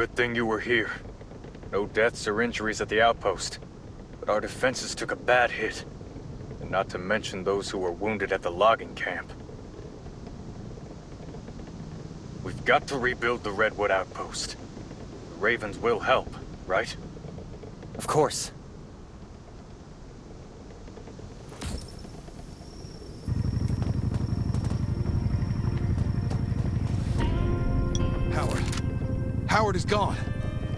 Good thing you were here. No deaths or injuries at the outpost. But our defenses took a bad hit. And not to mention those who were wounded at the logging camp. We've got to rebuild the Redwood outpost. The Ravens will help, right? Of course. Howard is gone.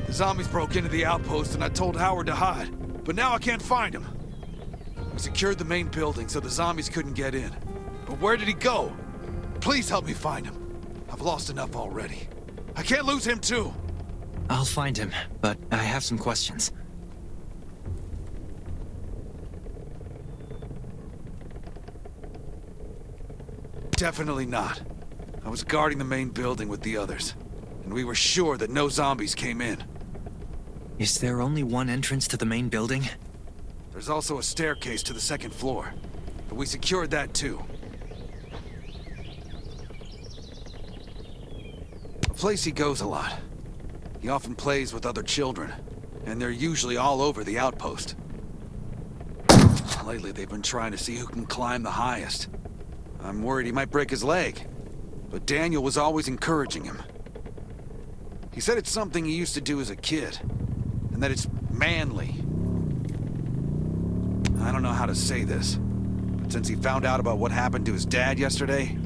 The zombies broke into the outpost and I told Howard to hide, but now I can't find him. We secured the main building so the zombies couldn't get in. But where did he go? Please help me find him. I've lost enough already. I can't lose him too. I'll find him, but I have some questions. Definitely not. I was guarding the main building with the others, and we were sure that no zombies came in. Is there only one entrance to the main building? There's also a staircase to the second floor, but we secured that too. A place he goes a lot. He often plays with other children, and they're usually all over the outpost. Lately, they've been trying to see who can climb the highest. I'm worried he might break his leg, but Daniel was always encouraging him. He said it's something he used to do as a kid, and that it's manly. I don't know how to say this, but since he found out about what happened to his dad yesterday...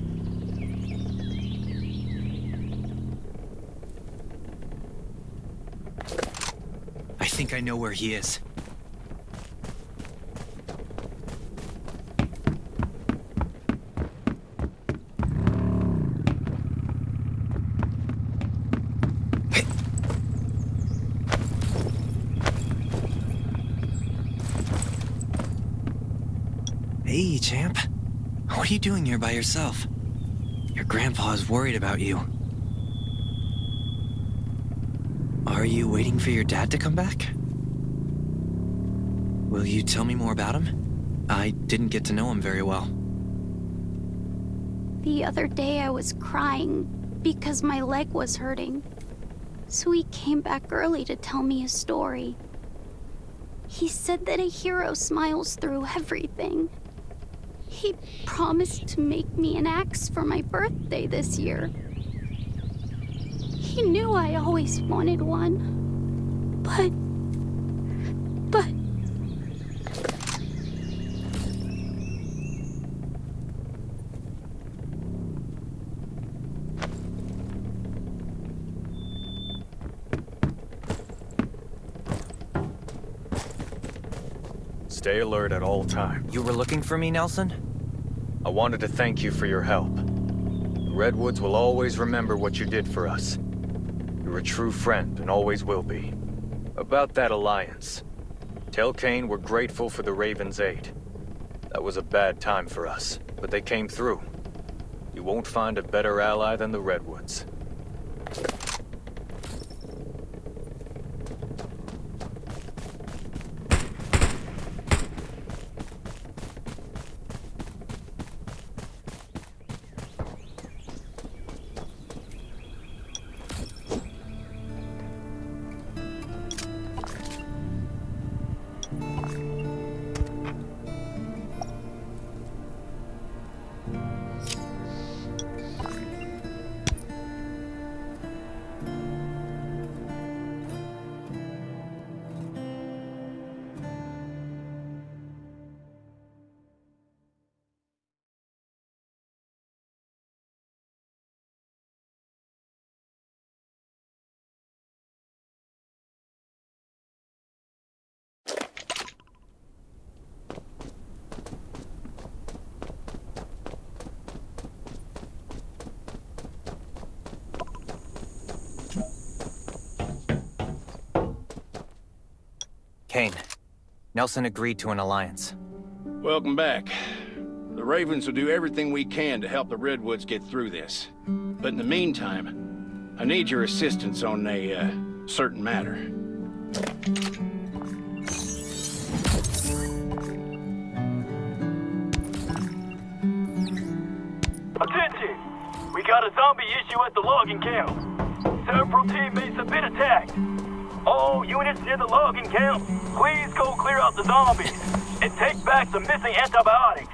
I think I know where he is. Hey, champ. What are you doing here by yourself? Your grandpa's worried about you. Are you waiting for your dad to come back? Will you tell me more about him? I didn't get to know him very well. The other day I was crying because my leg was hurting. So he came back early to tell me a story. He said that a hero smiles through everything. He promised to make me an axe for my birthday this year. He knew I always wanted one. But... Stay alert at all times. You were looking for me, Nelson? I wanted to thank you for your help. The Redwoods will always remember what you did for us. You're a true friend and always will be. About that alliance. Tell Kane we're grateful for the Ravens' aid. That was a bad time for us, but they came through. You won't find a better ally than the Redwoods. Kane, Nelson agreed to an alliance. Welcome back. The Ravens will do everything we can to help the Redwoods get through this. But in the meantime, I need your assistance on a, certain matter. Attention! We got a zombie issue at the logging camp. Several teammates have been attacked. All units near the logging camp, please go clear out the zombies and take back the missing antibiotics.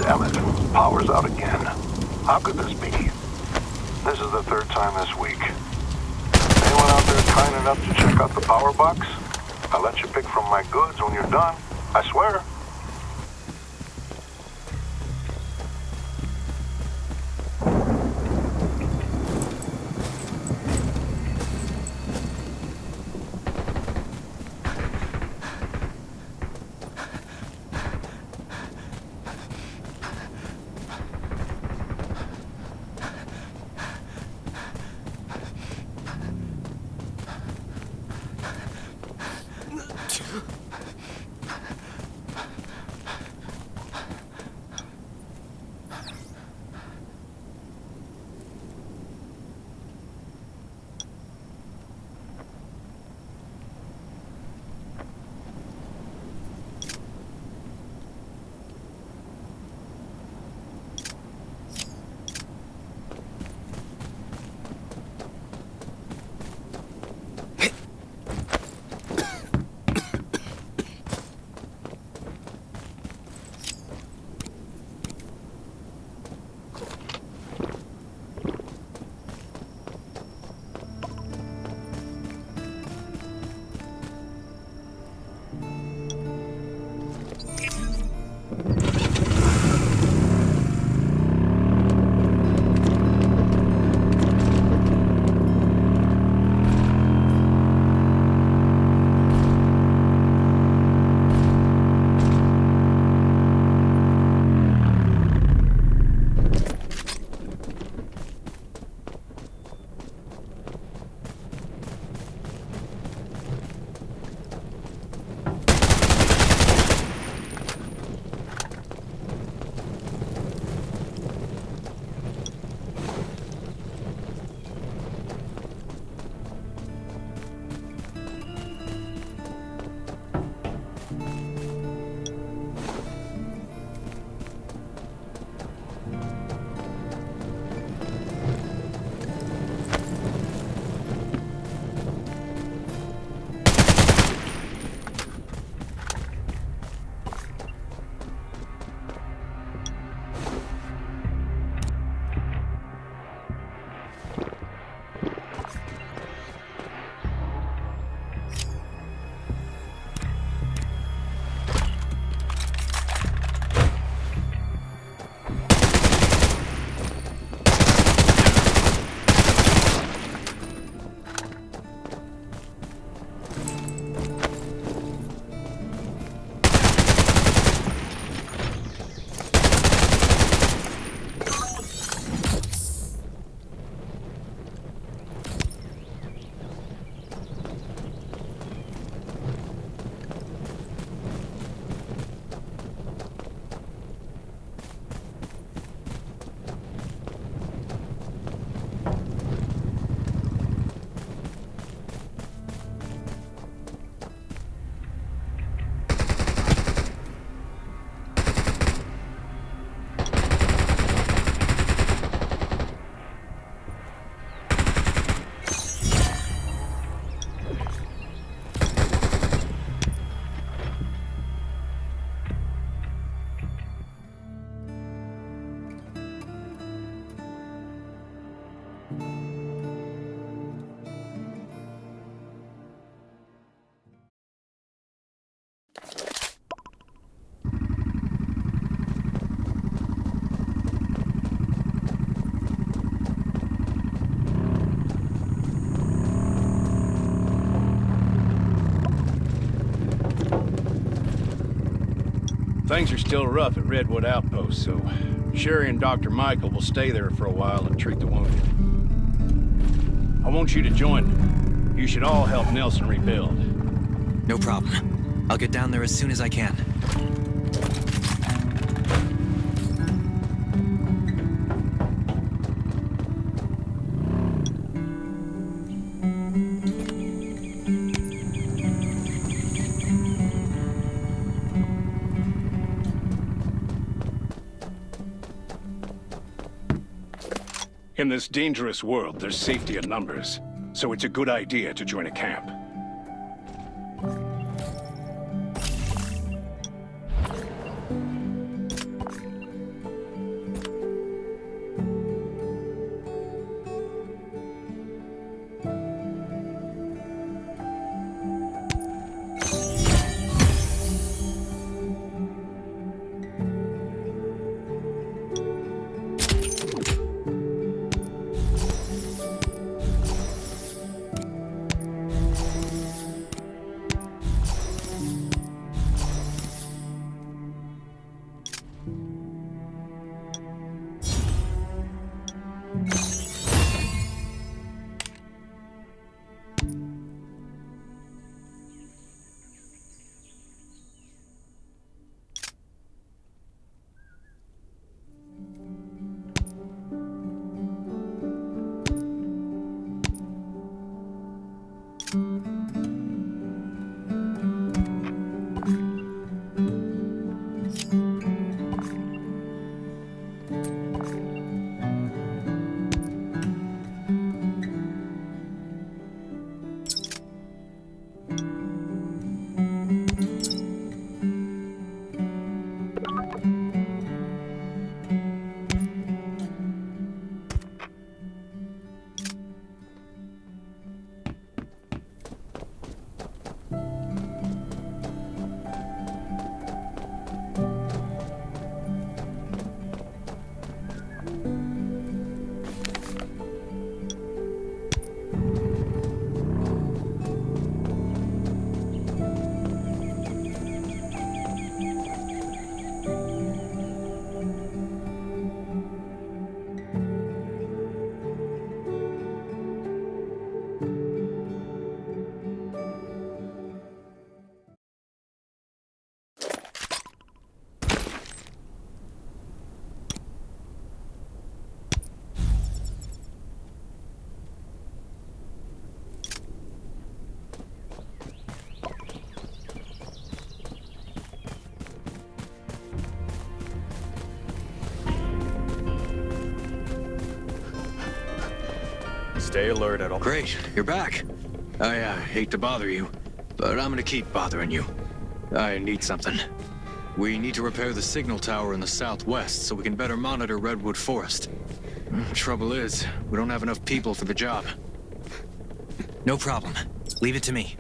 Damn it. Power's out again. How could this be? This is the third time this week. Anyone out there kind enough to check out the power box? I'll let you pick from my goods when you're done. I swear. Things are still rough at Redwood Outpost, so Sherry and Dr. Michael will stay there for a while and treat the wounded. I want you to join me. You should all help Nelson rebuild. No problem. I'll get down there as soon as I can. In this dangerous world, there's safety in numbers, so it's a good idea to join a camp. Stay alert at all. Great, you're back. I hate to bother you, but I'm gonna keep bothering you. I need something. We need to repair the signal tower in the southwest so we can better monitor Redwood Forest. Trouble is, we don't have enough people for the job. No problem. Leave it to me.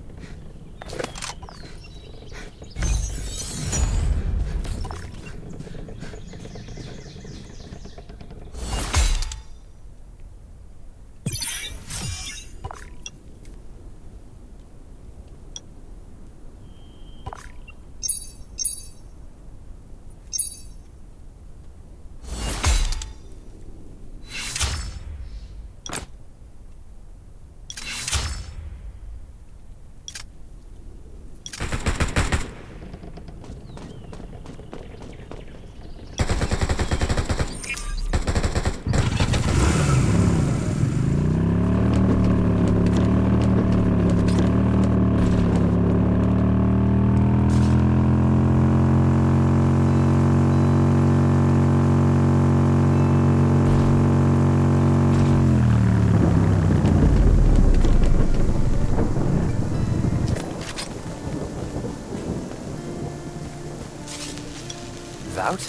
Out?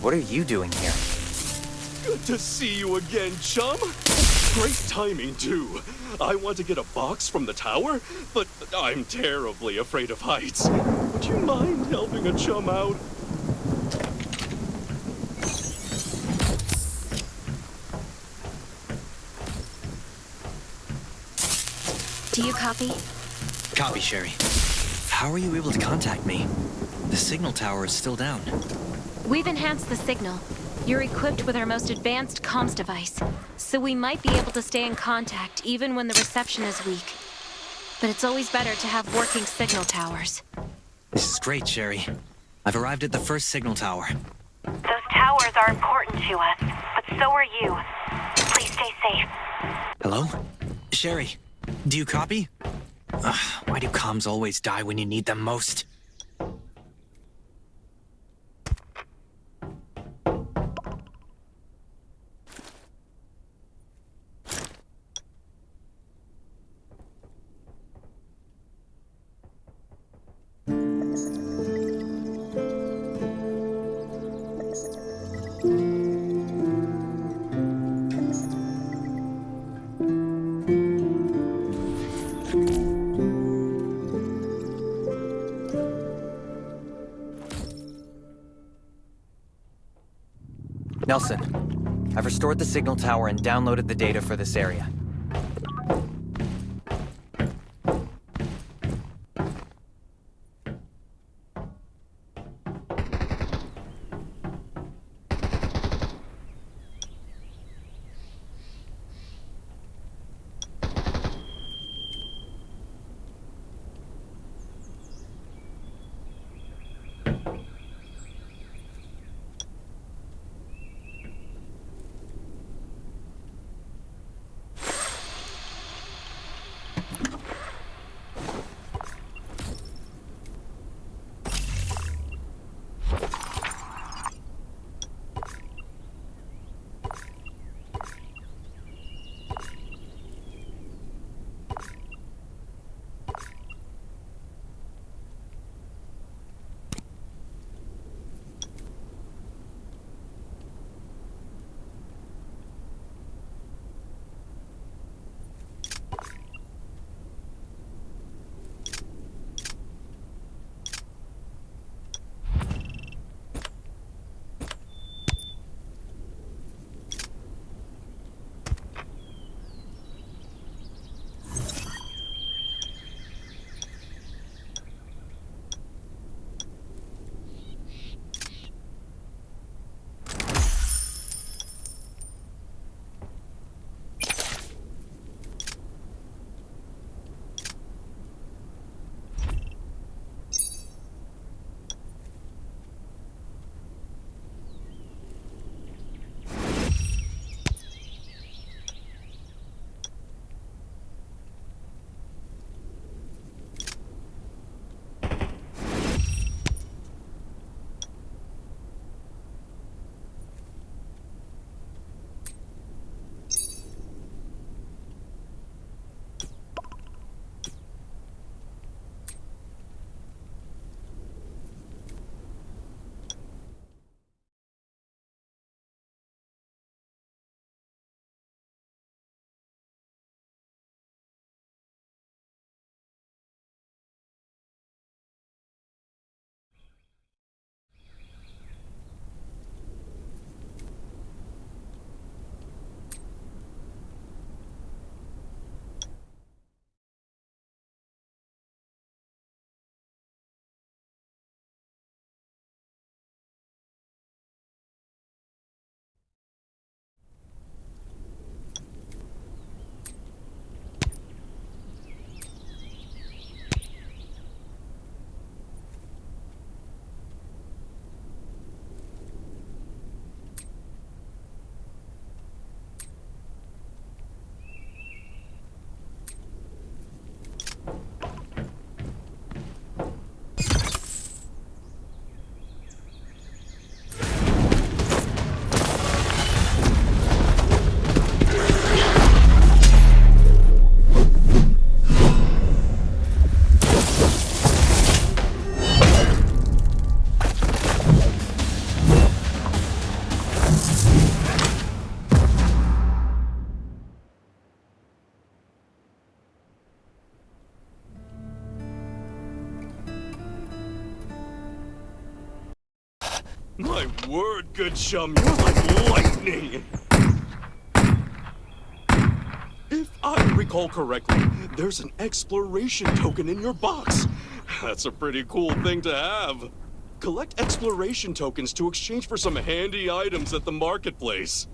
What are you doing here? Good to see you again, chum. Great timing, too. I want to get a box from the tower, but I'm terribly afraid of heights. Would you mind helping a chum out? Do you copy? Copy, Sherry. How are you able to contact me? The signal tower is still down. We've enhanced the signal. You're equipped with our most advanced comms device, so we might be able to stay in contact even when the reception is weak. But it's always better to have working signal towers. This is great, Sherry. I've arrived at the first signal tower. Those towers are important to us, but so are you. Please stay safe. Hello? Sherry, do you copy? Why do comms always die when you need them most? Nelson, I've restored the signal tower and downloaded the data for this area. My word, good chum, you're like lightning! If I recall correctly, there's an exploration token in your box. That's a pretty cool thing to have. Collect exploration tokens to exchange for some handy items at the marketplace.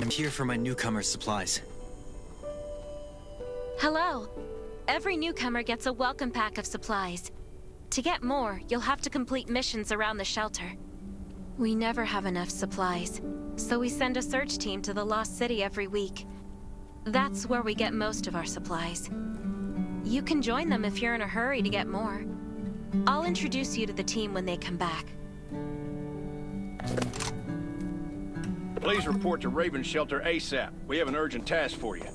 I'm here for my newcomer's supplies. Hello. Every newcomer gets a welcome pack of supplies. To get more, you'll have to complete missions around the shelter. We never have enough supplies, so we send a search team to the Lost City every week. That's where we get most of our supplies. You can join them if you're in a hurry to get more. I'll introduce you to the team when they come back. Please report to Raven Shelter ASAP. We have an urgent task for you.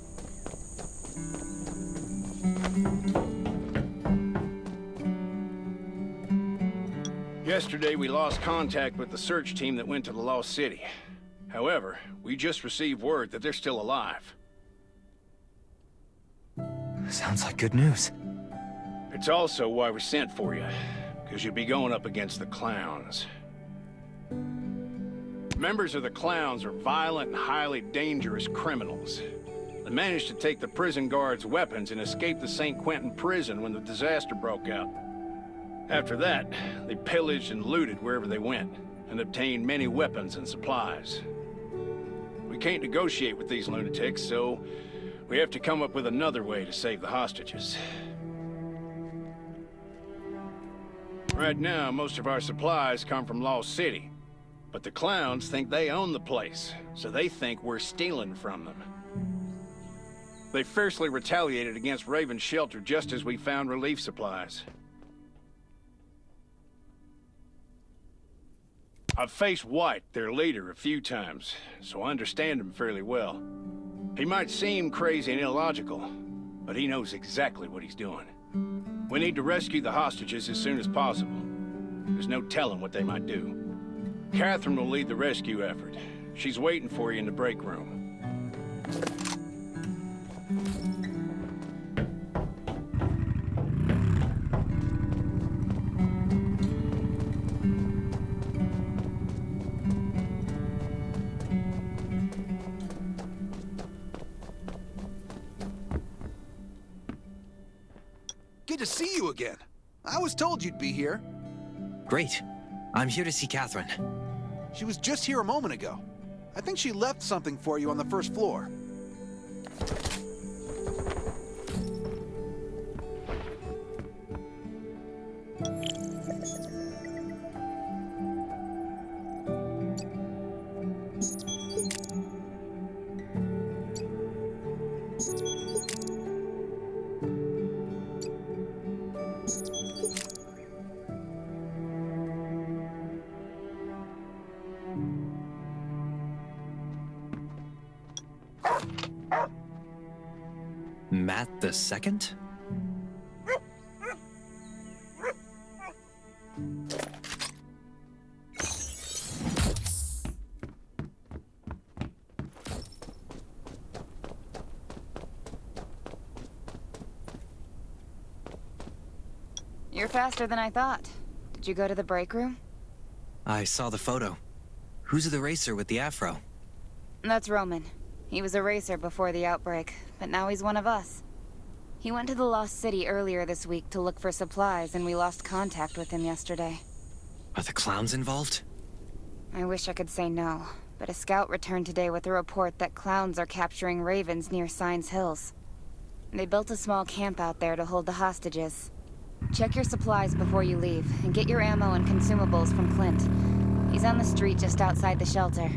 Yesterday, we lost contact with the search team that went to the Lost City. However, we just received word that they're still alive. Sounds like good news. It's also why we sent for you, because you'll be going up against the clowns. Members of the clowns are violent and highly dangerous criminals. They managed to take the prison guards' weapons and escape the St. Quentin prison when the disaster broke out. After that, they pillaged and looted wherever they went, and obtained many weapons and supplies. We can't negotiate with these lunatics, so we have to come up with another way to save the hostages. Right now, most of our supplies come from Lost City, but the clowns think they own the place, so they think we're stealing from them. They fiercely retaliated against Raven Shelter just as we found relief supplies. I've faced White, their leader, a few times, so I understand him fairly well. He might seem crazy and illogical, but he knows exactly what he's doing. We need to rescue the hostages as soon as possible. There's no telling what they might do. Catherine will lead the rescue effort. She's waiting for you in the break room. Good to see you again. I was told you'd be here. Great. I'm here to see Catherine. She was just here a moment ago. I think she left something for you on the first floor. Matt the Second? You're faster than I thought. Did you go to the break room? I saw the photo. Who's the racer with the afro? That's Roman. He was a racer before the outbreak, but now he's one of us. He went to the Lost City earlier this week to look for supplies, and we lost contact with him yesterday. Are the clowns involved? I wish I could say no, but a scout returned today with a report that clowns are capturing ravens near Signs Hills. They built a small camp out there to hold the hostages. Check your supplies before you leave, and get your ammo and consumables from Clint. He's on the street just outside the shelter.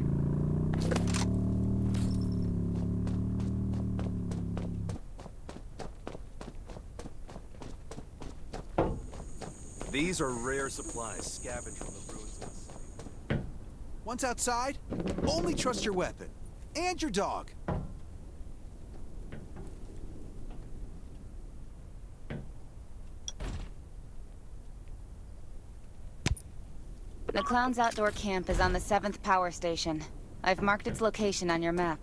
These are rare supplies scavenged from the ruins of the city. Once outside, only trust your weapon. And your dog. The Clown's outdoor camp is on the 7th power station. I've marked its location on your map.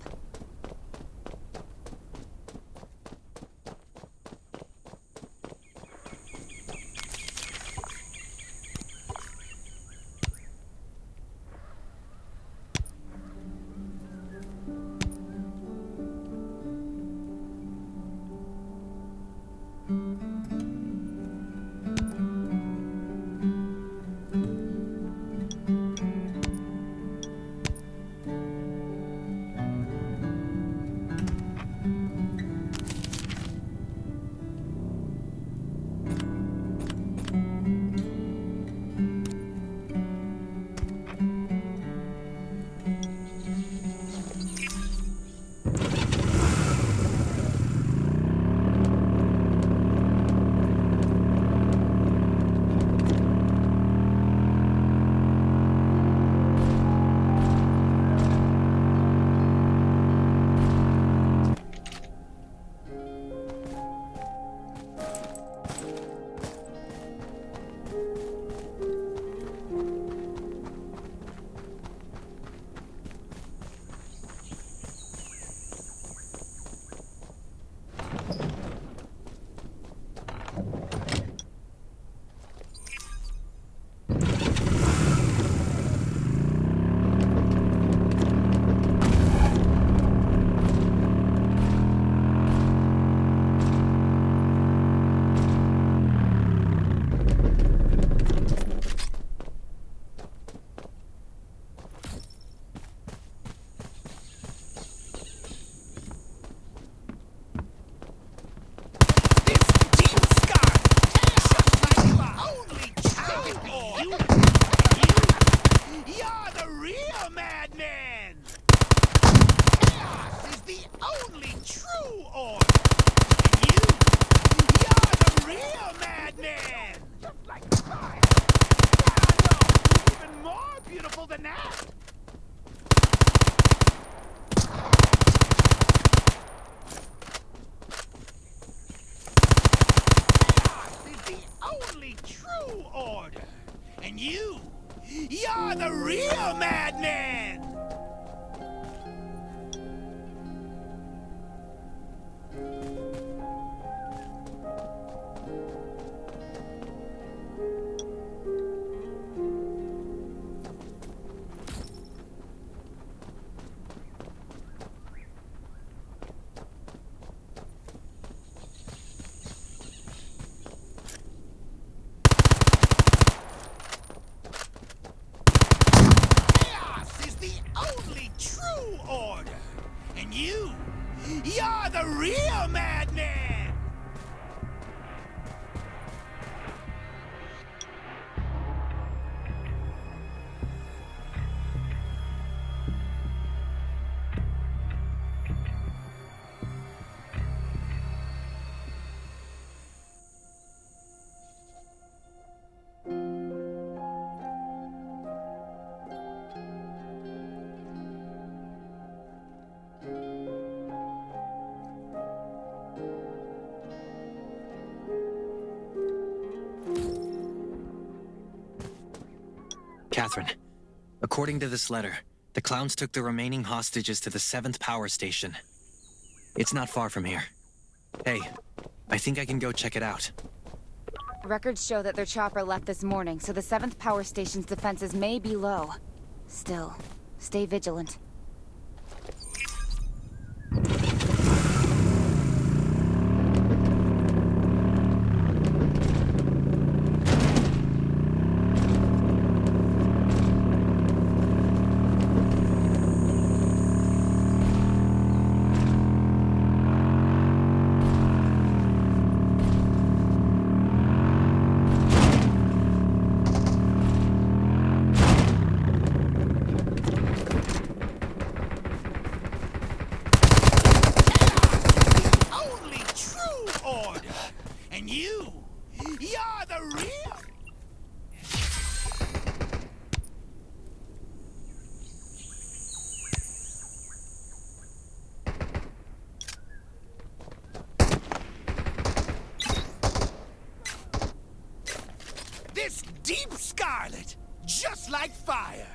Catherine, according to this letter, the clowns took the remaining hostages to the 7th power station. It's not far from here. Hey, I think I can go check it out. Records show that their chopper left this morning, so the 7th power station's defenses may be low. Still, stay vigilant. Only true order. And you're the real. This deep scarlet, just like fire.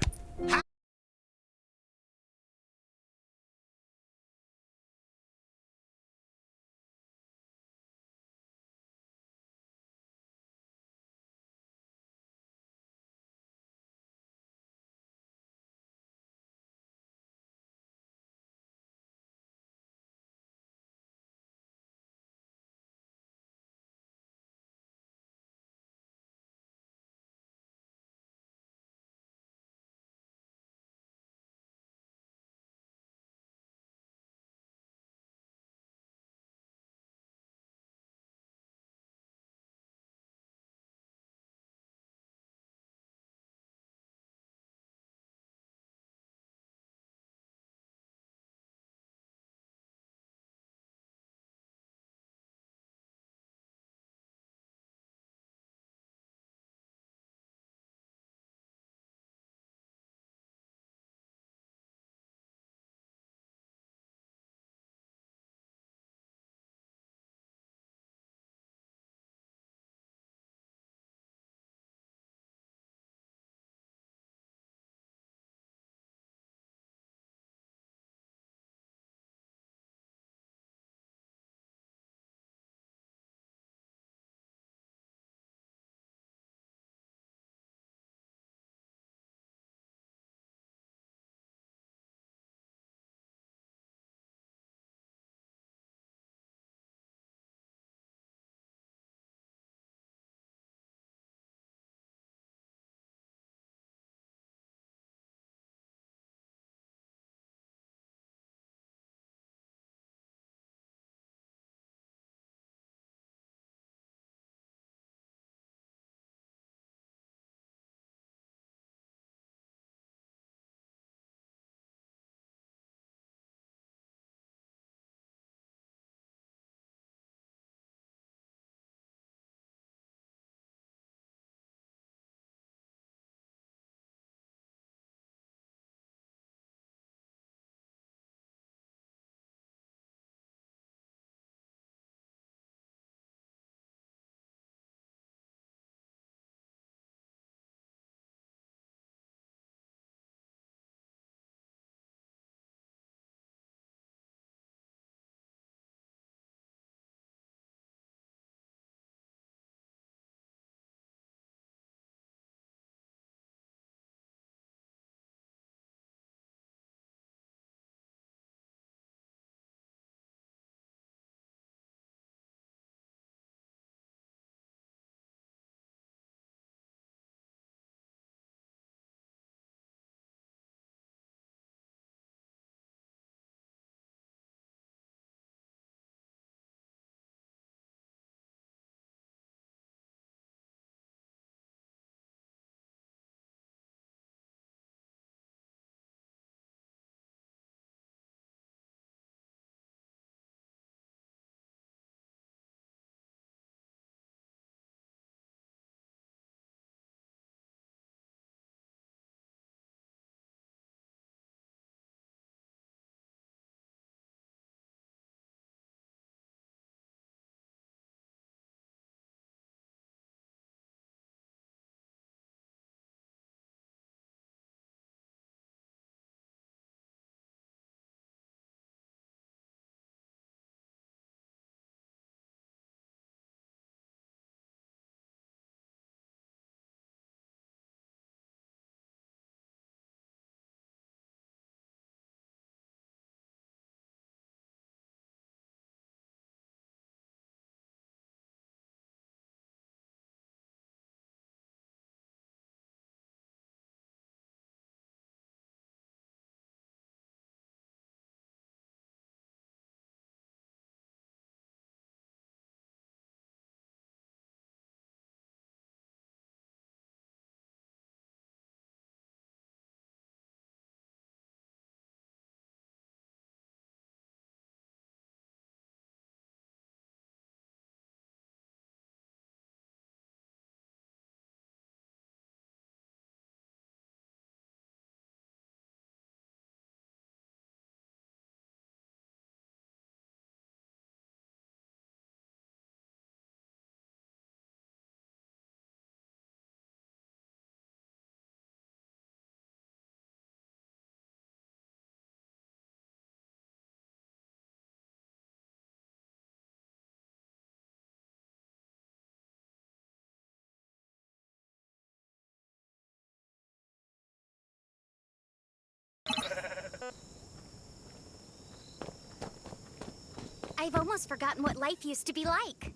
I've almost forgotten what life used to be like.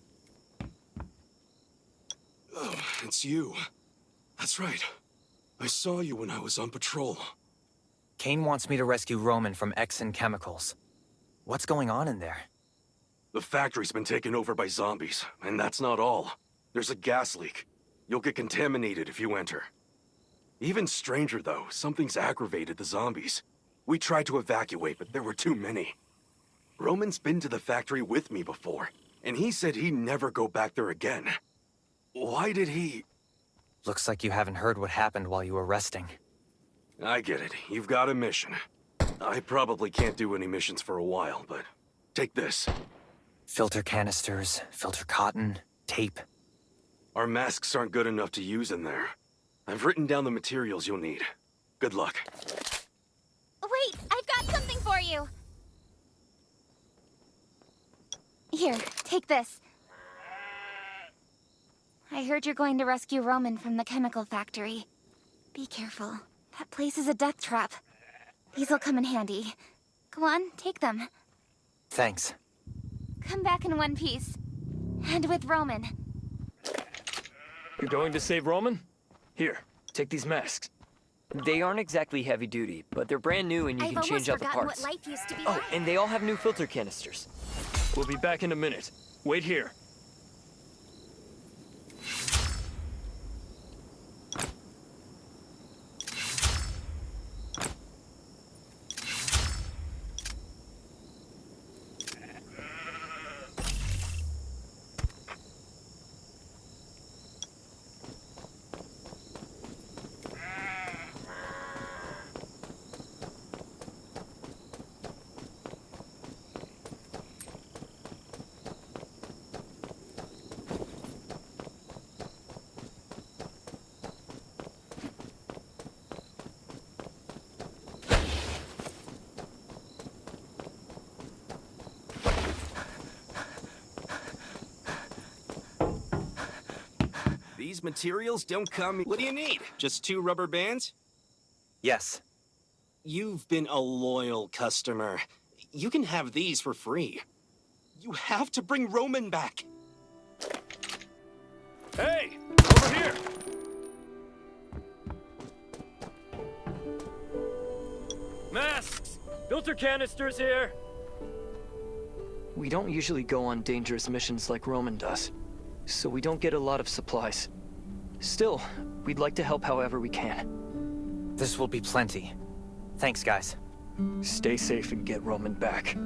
Oh, it's you. That's right. I saw you when I was on patrol. Kane wants me to rescue Roman from Exxon Chemicals. What's going on in there? The factory's been taken over by zombies, and that's not all. There's a gas leak. You'll get contaminated if you enter. Even stranger, though, something's aggravated the zombies. We tried to evacuate, but there were too many. Roman's been to the factory with me before, and he said he'd never go back there again. Why did he... Looks like you haven't heard what happened while you were resting. I get it. You've got a mission. I probably can't do any missions for a while, but take this. Filter canisters, filter cotton, tape. Our masks aren't good enough to use in there. I've written down the materials you'll need. Good luck. Wait, I've got something for you! Here, take this. I heard you're going to rescue Roman from the chemical factory. Be careful. That place is a death trap. These'll come in handy. Go on, take them. Thanks. Come back in one piece. And with Roman. You're going to save Roman? Here, take these masks. They aren't exactly heavy duty, but they're brand new and you can change out the parts. What life used to be oh, like. and they all have new filter canisters. We'll be back in a minute. Wait here. These materials don't come... What do you need? Just 2 rubber bands? Yes. You've been a loyal customer. You can have these for free. You have to bring Roman back. Hey! Over here! Masks! Filter canisters here! We don't usually go on dangerous missions like Roman does, so we don't get a lot of supplies. Still, we'd like to help however we can. This will be plenty. Thanks, guys. Stay safe and get Roman back.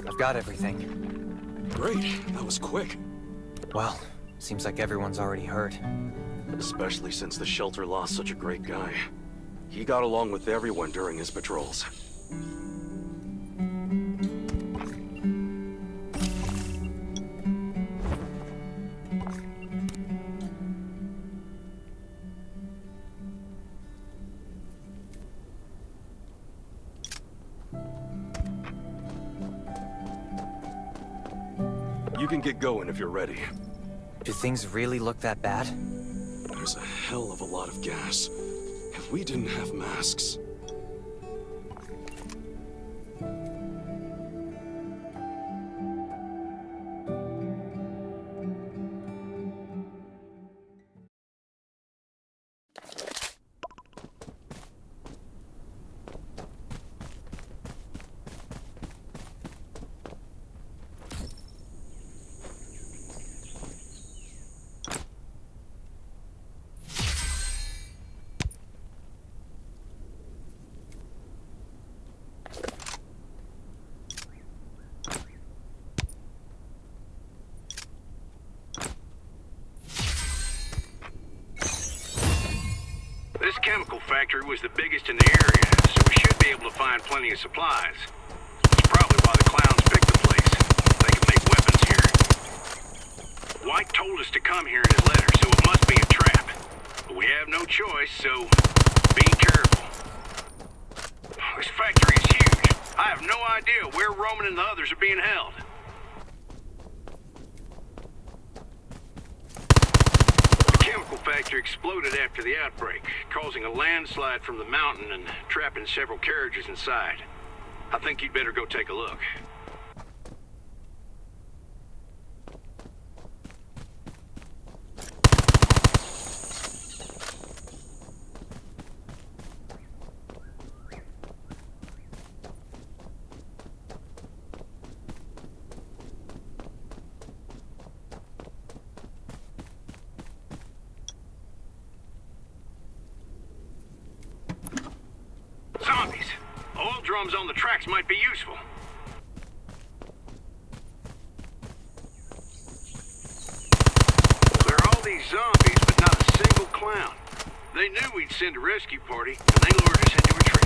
I've got everything. Great, that was quick. Well, seems like everyone's already heard. Especially since the shelter lost such a great guy. He got along with everyone during his patrols. You can get going if you're ready. Do things really look that bad? There's a hell of a lot of gas. If we didn't have masks... This chemical factory was the biggest in the area, so we should be able to find plenty of supplies. That's probably why the clowns picked the place. They can make weapons here. White told us to come here in his letter, so it must be a trap. But we have no choice, so be careful. This factory is huge. I have no idea where Roman and the others are being held. The chemical factory exploded after the outbreak, causing a landslide from the mountain and trapping several carriages inside. I think you'd better go take a look. drums on the tracks might be useful. There are all these zombies, but not a single clown. They knew we'd send a rescue party, and they lured us into a trip.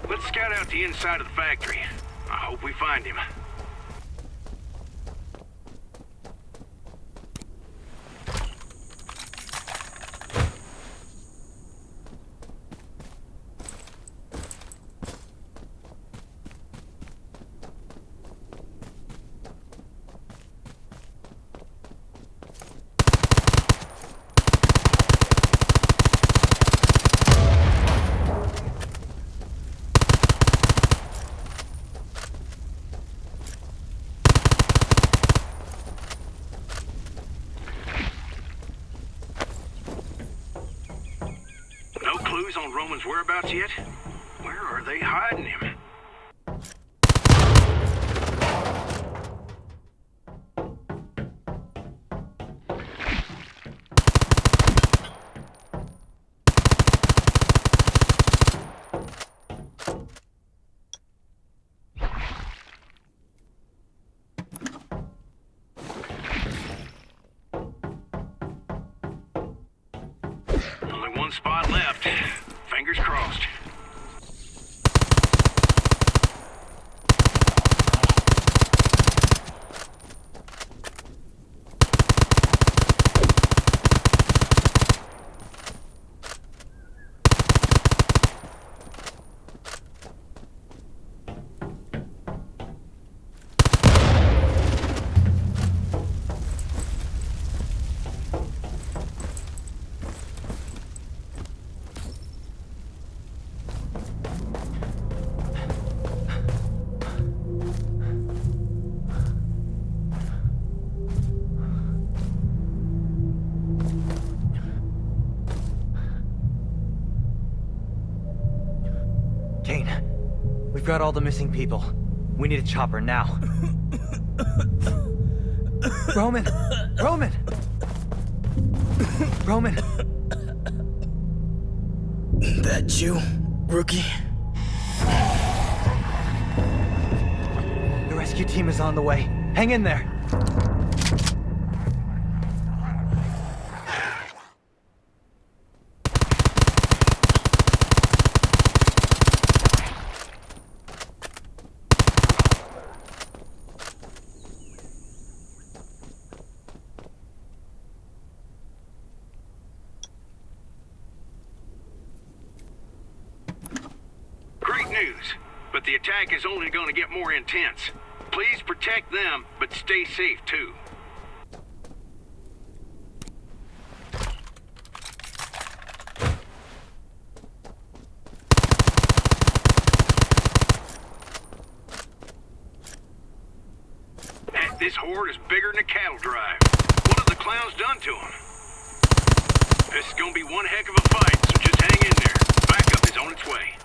Let's scout out the inside of the factory. I hope we find him. No clues on Roman's whereabouts yet? Where are they hiding him? Only one spot left. Fingers crossed. Kane, we've got all the missing people. We need a chopper now. Roman! Roman! Roman! That you, rookie? The rescue team is on the way. Hang in there. Great news, but the attack is only going to get more intense. Please protect them, but stay safe too. This horde is bigger than a cattle drive. What have the clowns done to them? This is gonna be one heck of a fight, so just hang in there. Backup is on its way.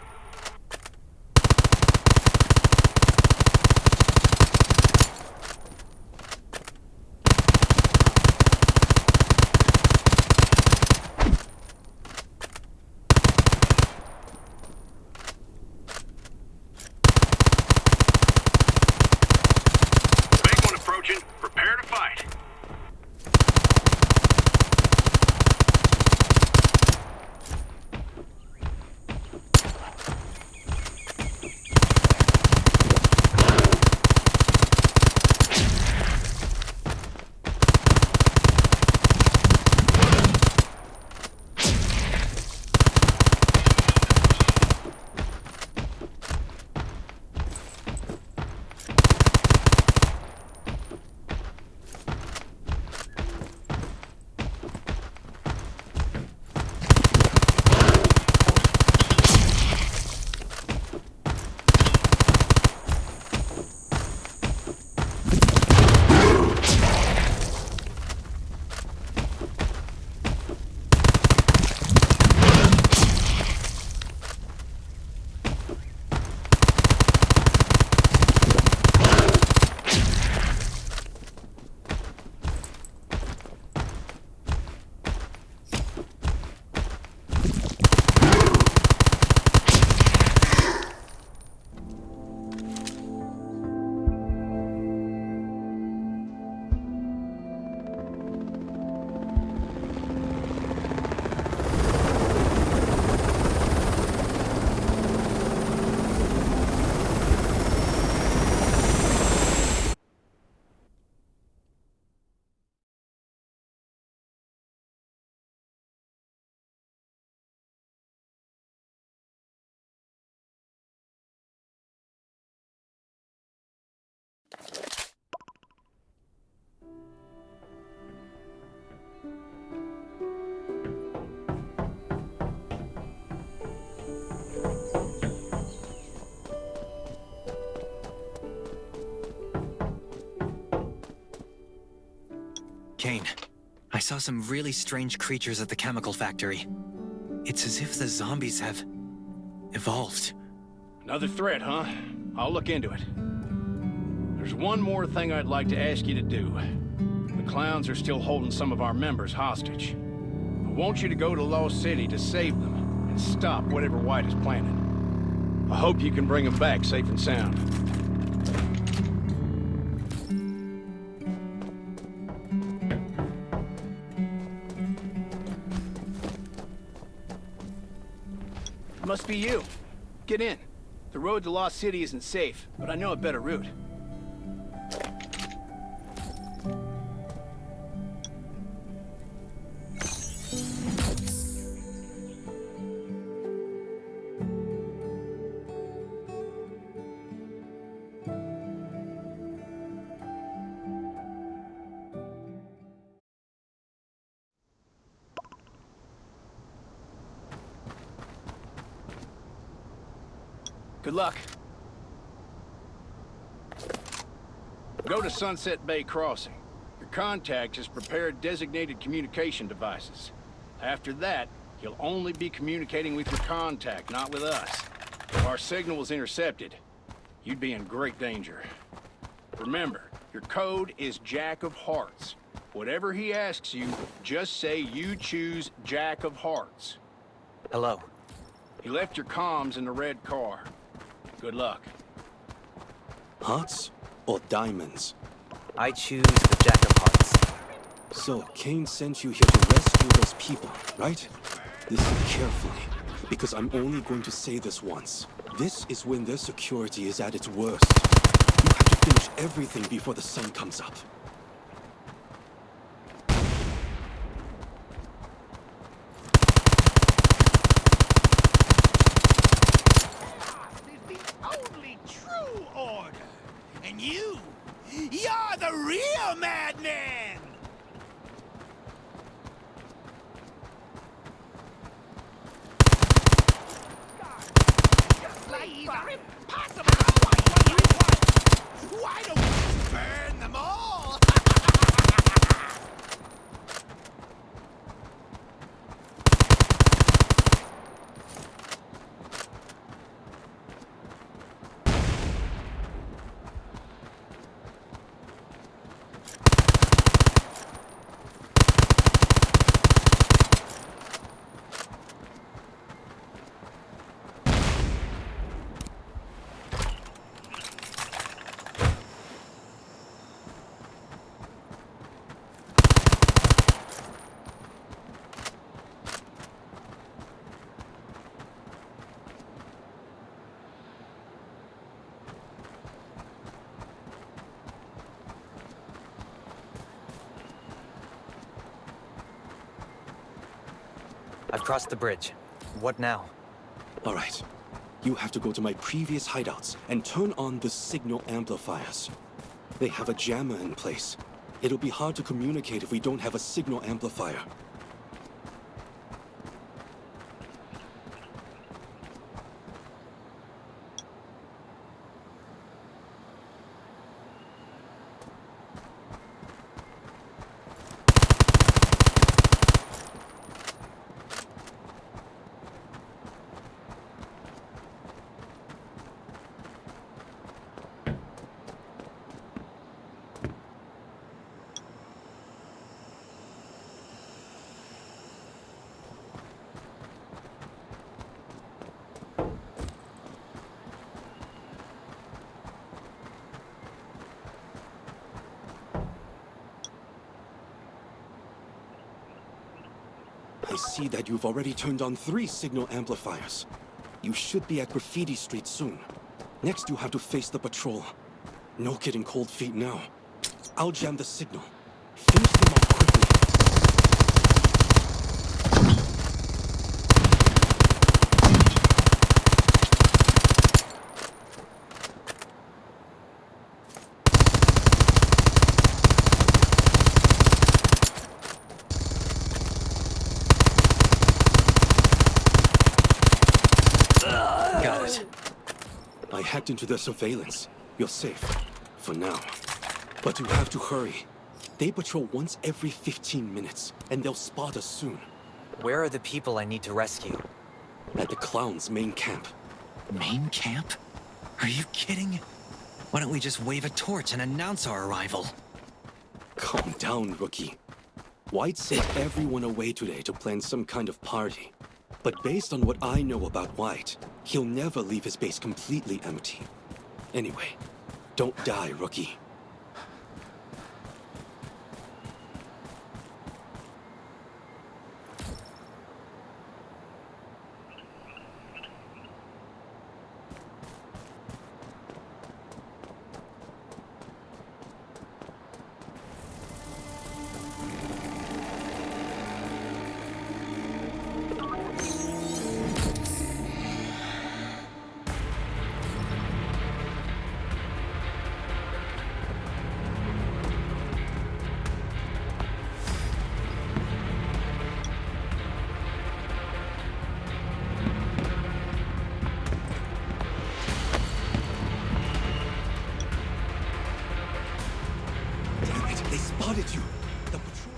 Big one approaching. Prepare to fight. Kane. I saw some really strange creatures at the chemical factory. It's as if the zombies have evolved. Another threat, huh? I'll look into it. There's one more thing I'd like to ask you to do. The clowns are still holding some of our members hostage. I want you to go to Lost City to save them and stop whatever White is planning. I hope you can bring them back safe and sound. Must be you. Get in. The road to Lost City isn't safe, but I know a better route. Good luck. Go to Sunset Bay Crossing. Your contact has prepared designated communication devices. After that, you'll only be communicating with your contact, not with us. If our signal was intercepted, you'd be in great danger. Remember, your code is Jack of Hearts. Whatever he asks you, just say you choose Jack of Hearts. Hello. He left your comms in the red car. Good luck. Hearts or diamonds? I choose the Jack of Hearts. So, Kane sent you here to rescue those people, right? Listen carefully, because I'm only going to say this once. This is when their security is at its worst. You have to finish everything before the sun comes up. And you're the real madman! These are impossible! Why don't we just burn them all? I've crossed the bridge. What now? All right. You have to go to my previous hideouts and turn on the signal amplifiers. They have a jammer in place. It'll be hard to communicate if we don't have a signal amplifier. I see that you've already turned on 3 signal amplifiers. You should be at Graffiti Street soon. Next, you have to face the patrol. No getting cold feet now. I'll jam the signal. Finish them off quickly. I hacked into their surveillance. You're safe. For now. But you have to hurry. They patrol once every 15 minutes, and they'll spot us soon. Where are the people I need to rescue? At the Clown's main camp. Main camp? Are you kidding? Why don't we just wave a torch and announce our arrival? Calm down, Rookie. White sent everyone away today to plan some kind of party. But based on what I know about White, he'll never leave his base completely empty. Anyway, don't die, Rookie. They spotted you! The patrol...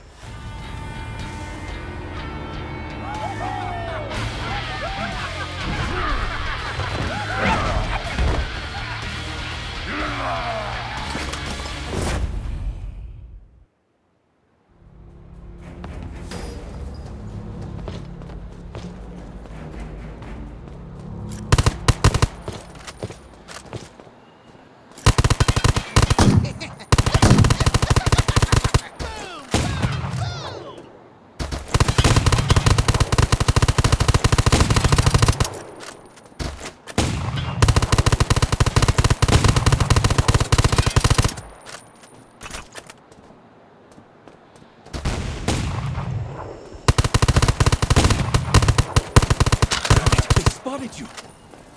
spotted you!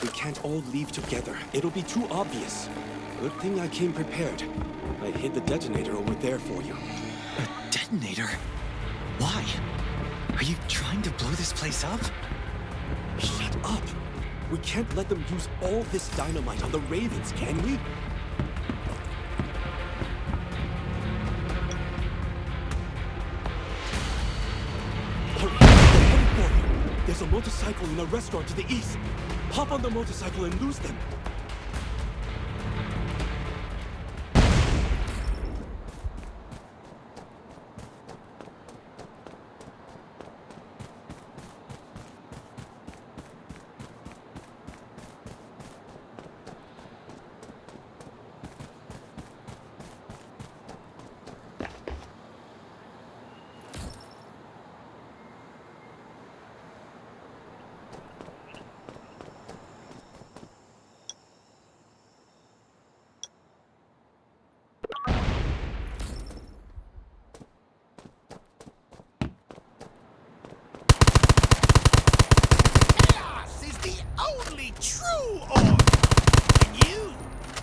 We can't all leave together. It'll be too obvious. Good thing I came prepared. I hid the detonator over there for you. A detonator? Why? Are you trying to blow this place up? Shut up! We can't let them use all this dynamite on the Ravens, can we? Hurry! They're heading for you! There's a motorcycle in a restaurant to the east. Hop on the motorcycle and lose them. True orc!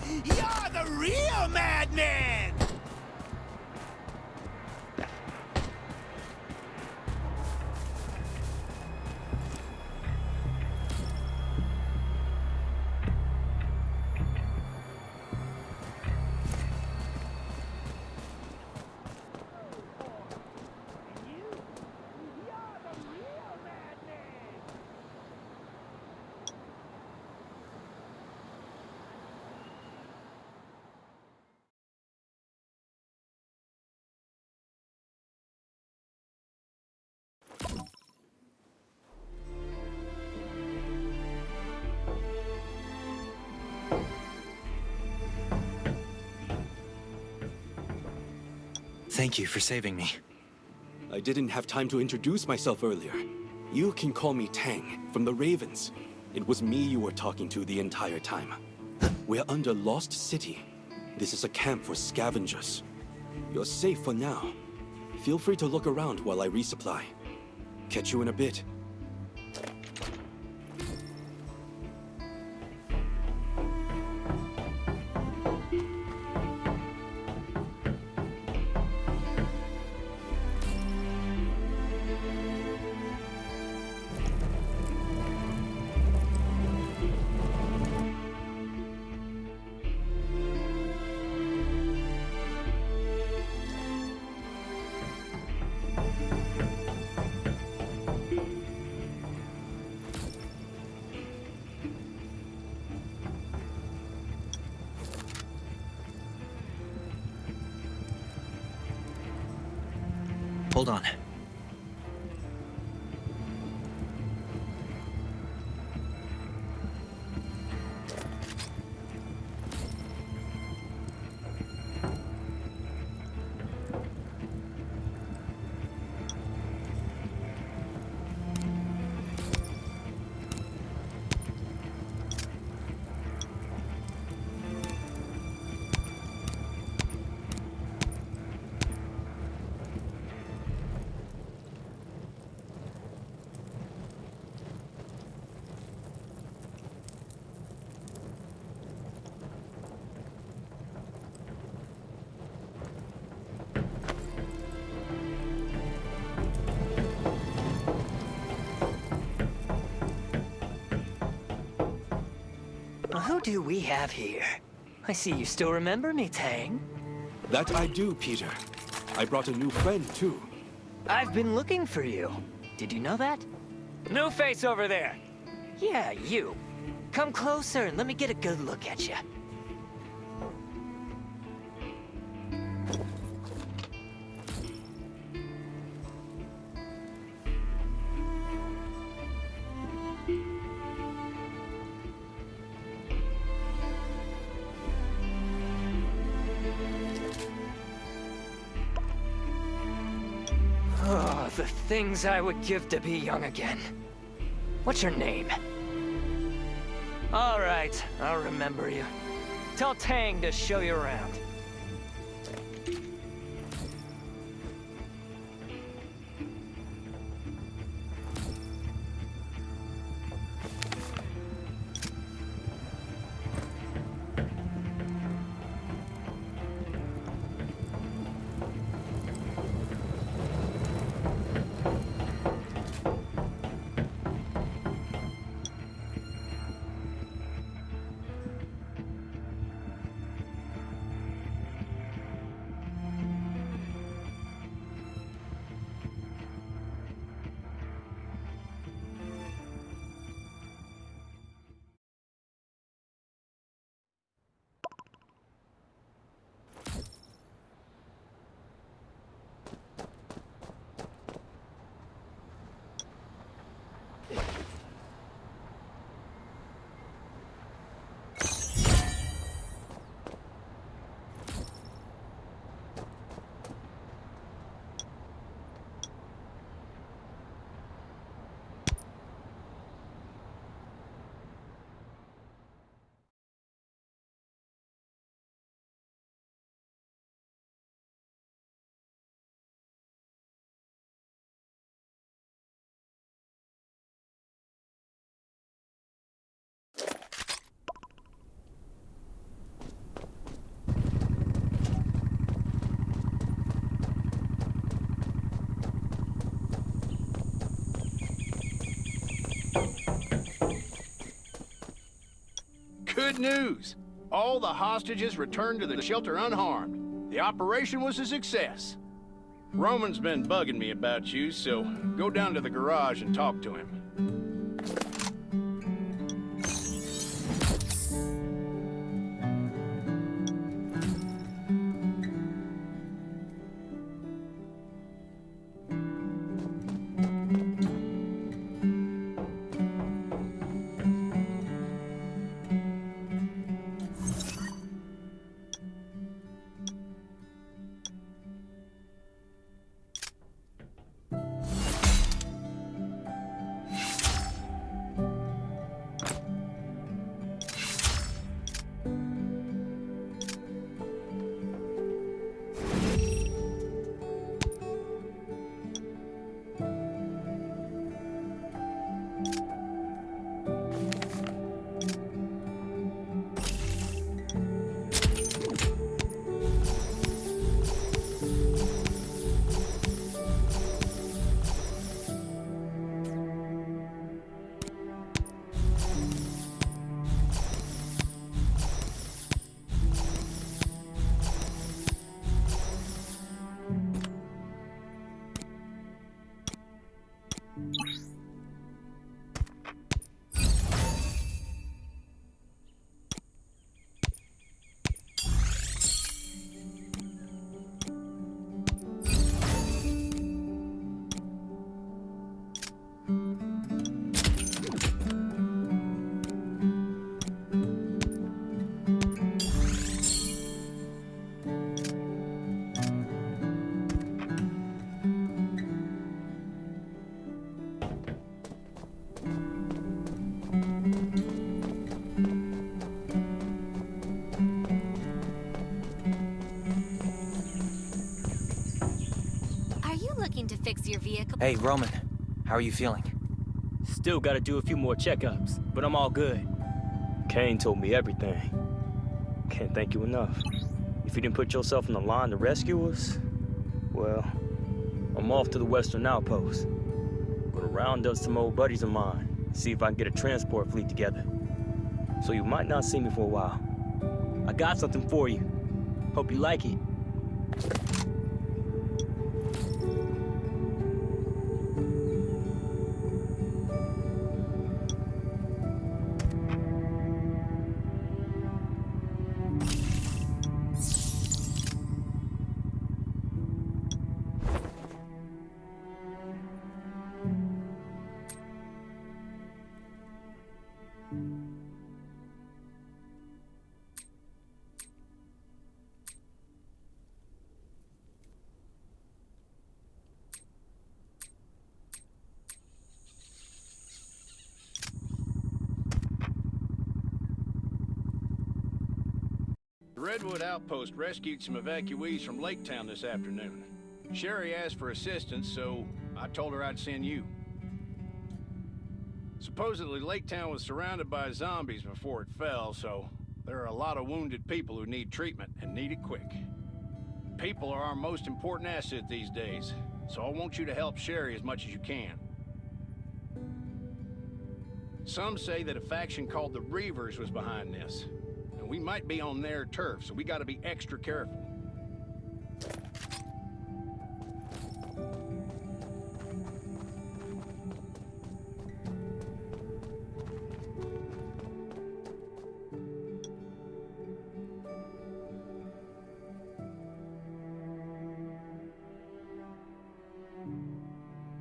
And you're the real madman! Thank you for saving me. I didn't have time to introduce myself earlier. You can call me Tang, from the Ravens. It was me you were talking to the entire time. We're under Lost City. This is a camp for scavengers. You're safe for now. Feel free to look around while I resupply. Catch you in a bit. Hold on. Who do we have here? I see you still remember me, Tang. That I do, Peter. I brought a new friend, too. I've been looking for you. Did you know that? New face over there. Yeah, you. Come closer and let me get a good look at you. Oh, the things I would give to be young again. What's your name? All right, I'll remember you. Tell Tang to show you around. Good news! All the hostages returned to the shelter unharmed. The operation was a success. Roman's been bugging me about you, so go down to the garage and talk to him. fix your vehicle? Hey, Roman. How are you feeling? Still gotta do a few more checkups, but I'm all good. Kane told me everything. Can't thank you enough. If you didn't put yourself on the line to rescue us, well, I'm off to the Western Outpost. Gonna round up some old buddies of mine, see if I can get a transport fleet together. So you might not see me for a while. I got something for you. Hope you like it. The Redwood Outpost rescued some evacuees from Lake Town this afternoon. Sherry asked for assistance, so I told her I'd send you. Supposedly, Lake Town was surrounded by zombies before it fell, so there are a lot of wounded people who need treatment and need it quick. People are our most important asset these days, so I want you to help Sherry as much as you can. Some say that a faction called the Reavers was behind this. And we might be on their turf, so we gotta be extra careful.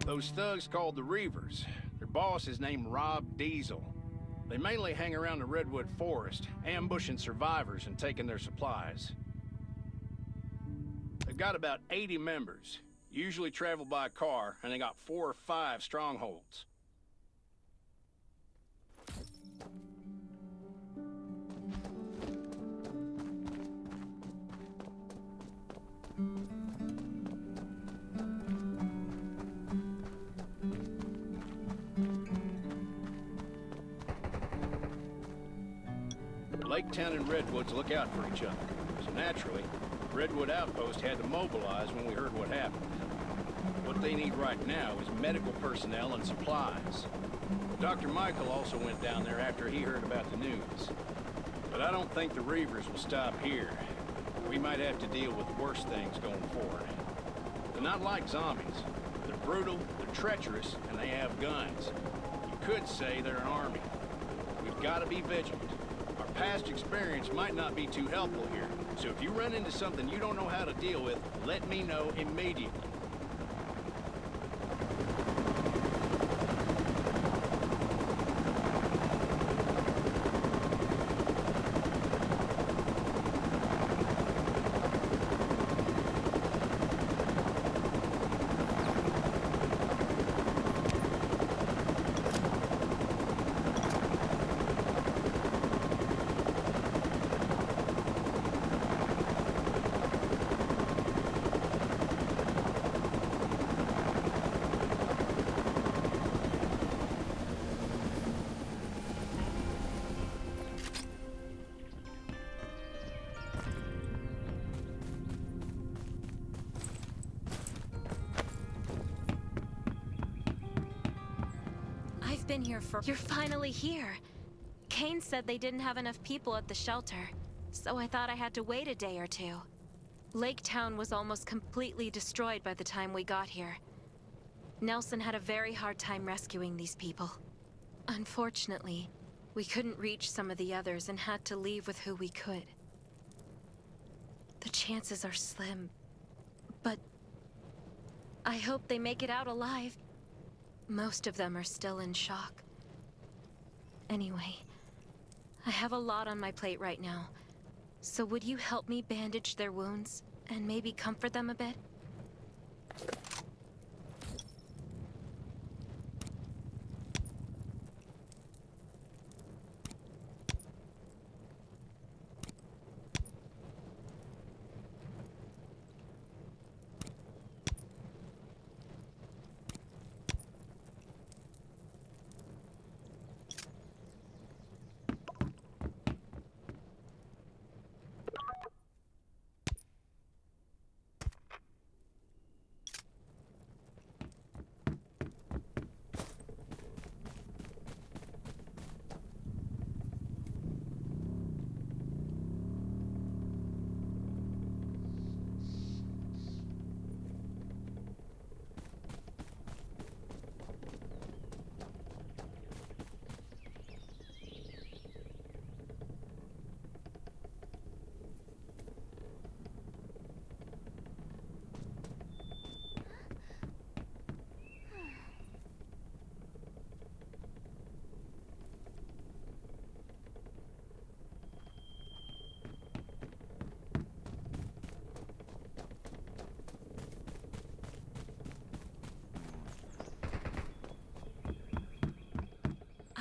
Those thugs called the Reavers. Their boss is named Rob Diesel. They mainly hang around the Redwood Forest, ambushing survivors and taking their supplies. They've got about 80 members, usually travel by car, and they got 4 or 5 strongholds. Lake Town and Redwoods look out for each other, so naturally, Redwood Outpost had to mobilize when we heard what happened. What they need right now is medical personnel and supplies. Dr. Michael also went down there after he heard about the news. But I don't think the Reavers will stop here. We might have to deal with worse things going forward. They're not like zombies. They're brutal, they're treacherous, and they have guns. You could say they're an army. We've got to be vigilant. Past experience might not be too helpful here, so if you run into something you don't know how to deal with, let me know immediately. Been here for— You're finally here. Kane said they didn't have enough people at the shelter, so I thought I had to wait a day or two. Lake Town was almost completely destroyed by the time we got here. Nelson had a very hard time rescuing these people. Unfortunately, we couldn't reach some of the others and had to leave with who we could. The chances are slim, but I hope they make it out alive. Most of them are still in shock. Anyway, I have a lot on my plate right now. So would you help me bandage their wounds and maybe comfort them a bit?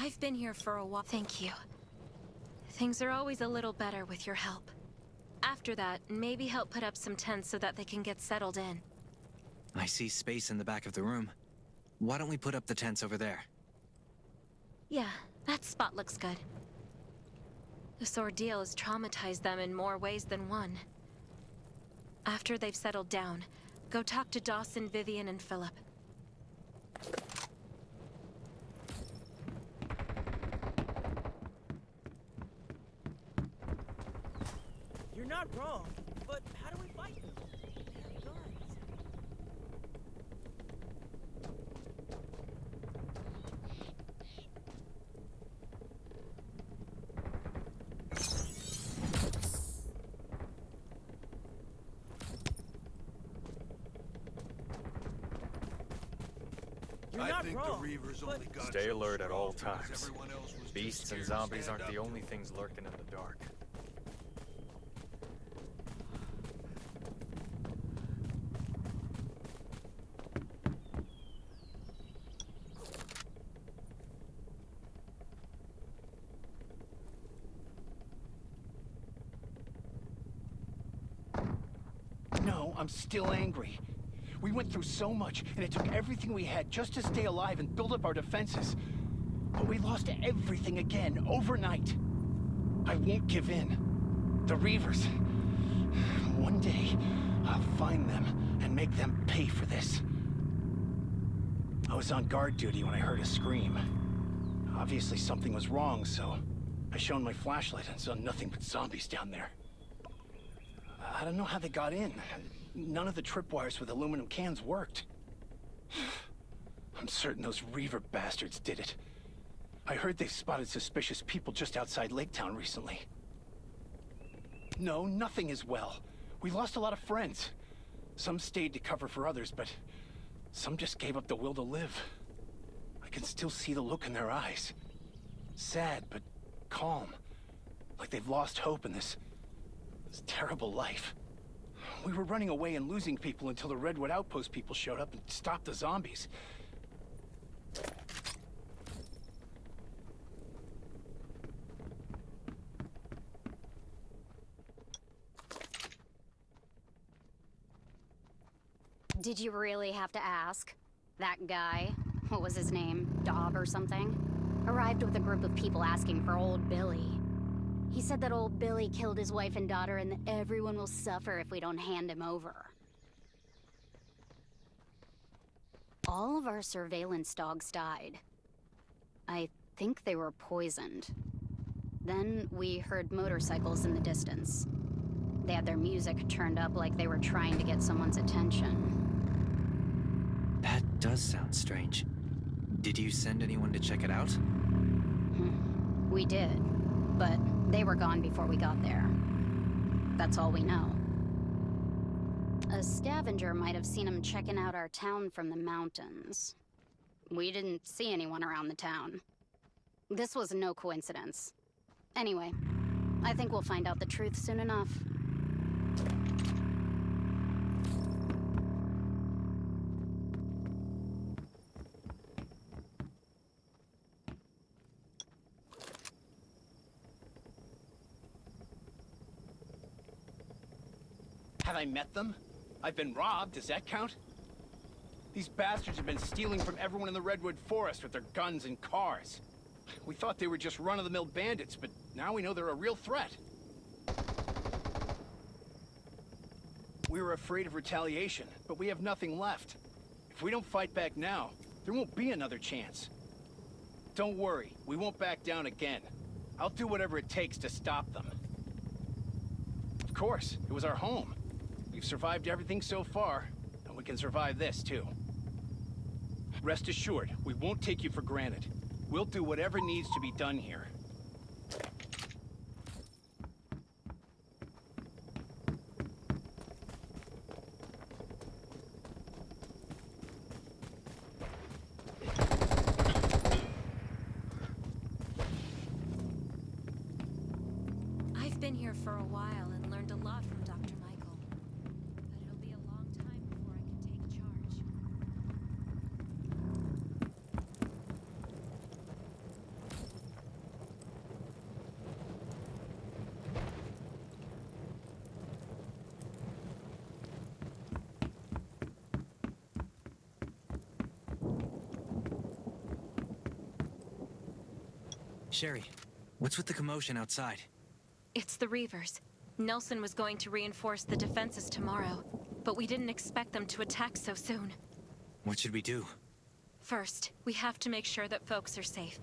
I've been here for a while. Thank you. Things are always a little better with your help. After that, maybe help put up some tents so that they can get settled in. I see space in the back of the room. Why don't we put up the tents over there? Yeah, that spot looks good. This ordeal has traumatized them in more ways than one. After they've settled down, go talk to Dawson, Vivian, and Philip. You're not wrong, but how do we fight them? They have guns. You're I not think wrong, the Reavers only got Stay so alert at all strong because times. everyone else was too Beasts scared and to zombies stand aren't the up. only things lurking in the dark. No, I'm still angry. We went through so much, and it took everything we had just to stay alive and build up our defenses. But we lost everything again, overnight. I won't give in. The Reavers. One day, I'll find them and make them pay for this. I was on guard duty when I heard a scream. Obviously something was wrong, so I shone my flashlight and saw nothing but zombies down there. I don't know how they got in. None of the tripwires with aluminum cans worked. I'm certain those Reaver bastards did it. I heard they spotted suspicious people just outside Lake Town recently. No, nothing is well. We lost a lot of friends. Some stayed to cover for others, but some just gave up the will to live. I can still see the look in their eyes. Sad, but calm. Like they've lost hope in this terrible life. We were running away and losing people until the Redwood Outpost people showed up and stopped the zombies. Did you really have to ask? That guy, what was his name, Dobb or something, arrived with a group of people asking for old Billy. He said that old Billy killed his wife and daughter and that everyone will suffer if we don't hand him over. All of our surveillance dogs died. I think they were poisoned. Then we heard motorcycles in the distance. They had their music turned up like they were trying to get someone's attention. That does sound strange. Did you send anyone to check it out? We did, but they were gone before we got there. That's all we know. A scavenger might have seen him checking out our town from the mountains. We didn't see anyone around the town. This was no coincidence. Anyway, I think we'll find out the truth soon enough. Have I met them? I've been robbed, does that count? These bastards have been stealing from everyone in the Redwood Forest with their guns and cars. We thought they were just run-of-the-mill bandits, but now we know they're a real threat. We were afraid of retaliation, but we have nothing left. If we don't fight back now, there won't be another chance. Don't worry, we won't back down again. I'll do whatever it takes to stop them. Of course, it was our home. We've survived everything so far, and we can survive this, too. Rest assured, we won't take you for granted. We'll do whatever needs to be done here. I've been here for a while and learned a lot from Dr. Michael. But it'll be a long time before I can take charge. Sherry, what's with the commotion outside? It's the Reavers. Nelson was going to reinforce the defenses tomorrow, but we didn't expect them to attack so soon. What should we do? First, we have to make sure that folks are safe.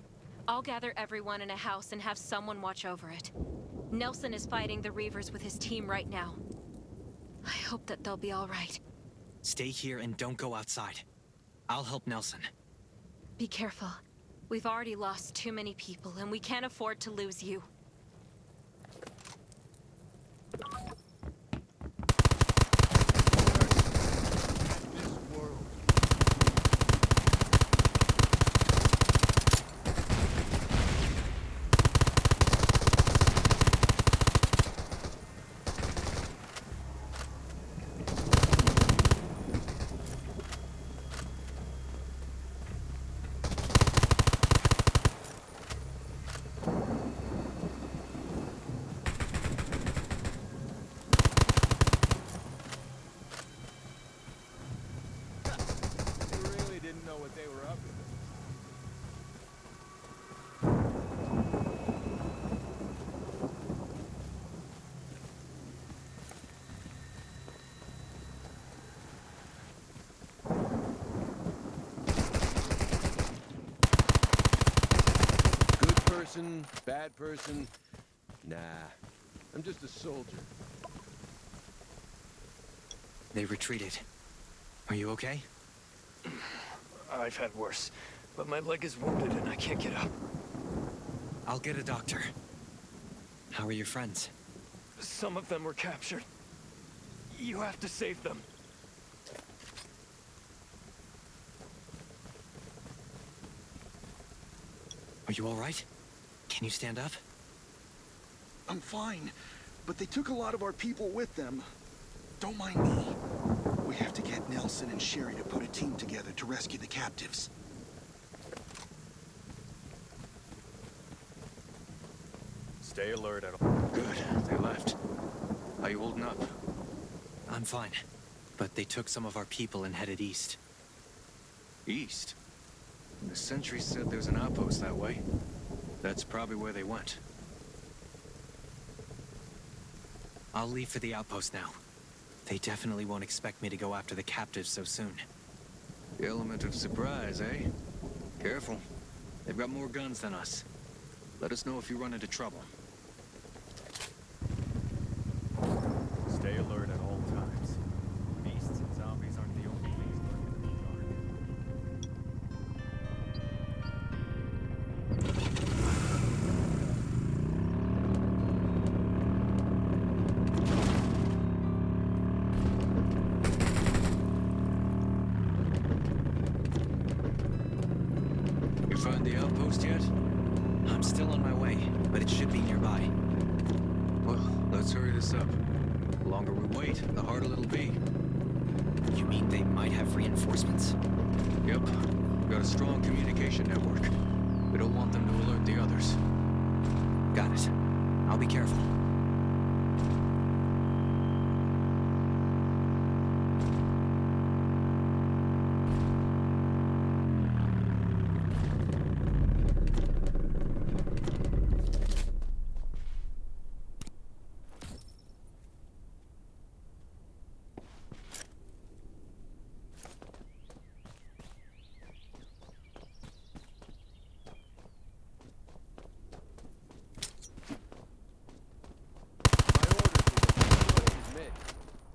I'll gather everyone in a house and have someone watch over it. Nelson is fighting the Reavers with his team right now. I hope that they'll be all right. Stay here and don't go outside. I'll help Nelson. Be careful. We've already lost too many people, and we can't afford to lose you. Bad person? Nah. I'm just a soldier. They retreated. Are you okay? I've had worse, but my leg is wounded and I can't get up. I'll get a doctor. How are your friends? Some of them were captured. You have to save them. Are you all right? Can you stand up? I'm fine, but they took a lot of our people with them. Don't mind me. We have to get Nelson and Sherry to put a team together to rescue the captives. Stay alert at all. Good, they left. How you holding up? I'm fine, but they took some of our people and headed east. East? The sentry said there's an outpost that way. That's probably where they went. I'll leave for the outpost now. They definitely won't expect me to go after the captives so soon. The element of surprise, eh? Careful. They've got more guns than us. Let us know if you run into trouble. Stay alert at all times. Beasts and zombies aren't the only things lurking in the dark. You find the outpost yet? I'm still on my way, but it should be nearby. Well, let's hurry this up. The longer we wait, the harder it'll be. You mean they might have reinforcements? Yep. We've got a strong communication network. We don't want them to alert the others. Got it. I'll be careful.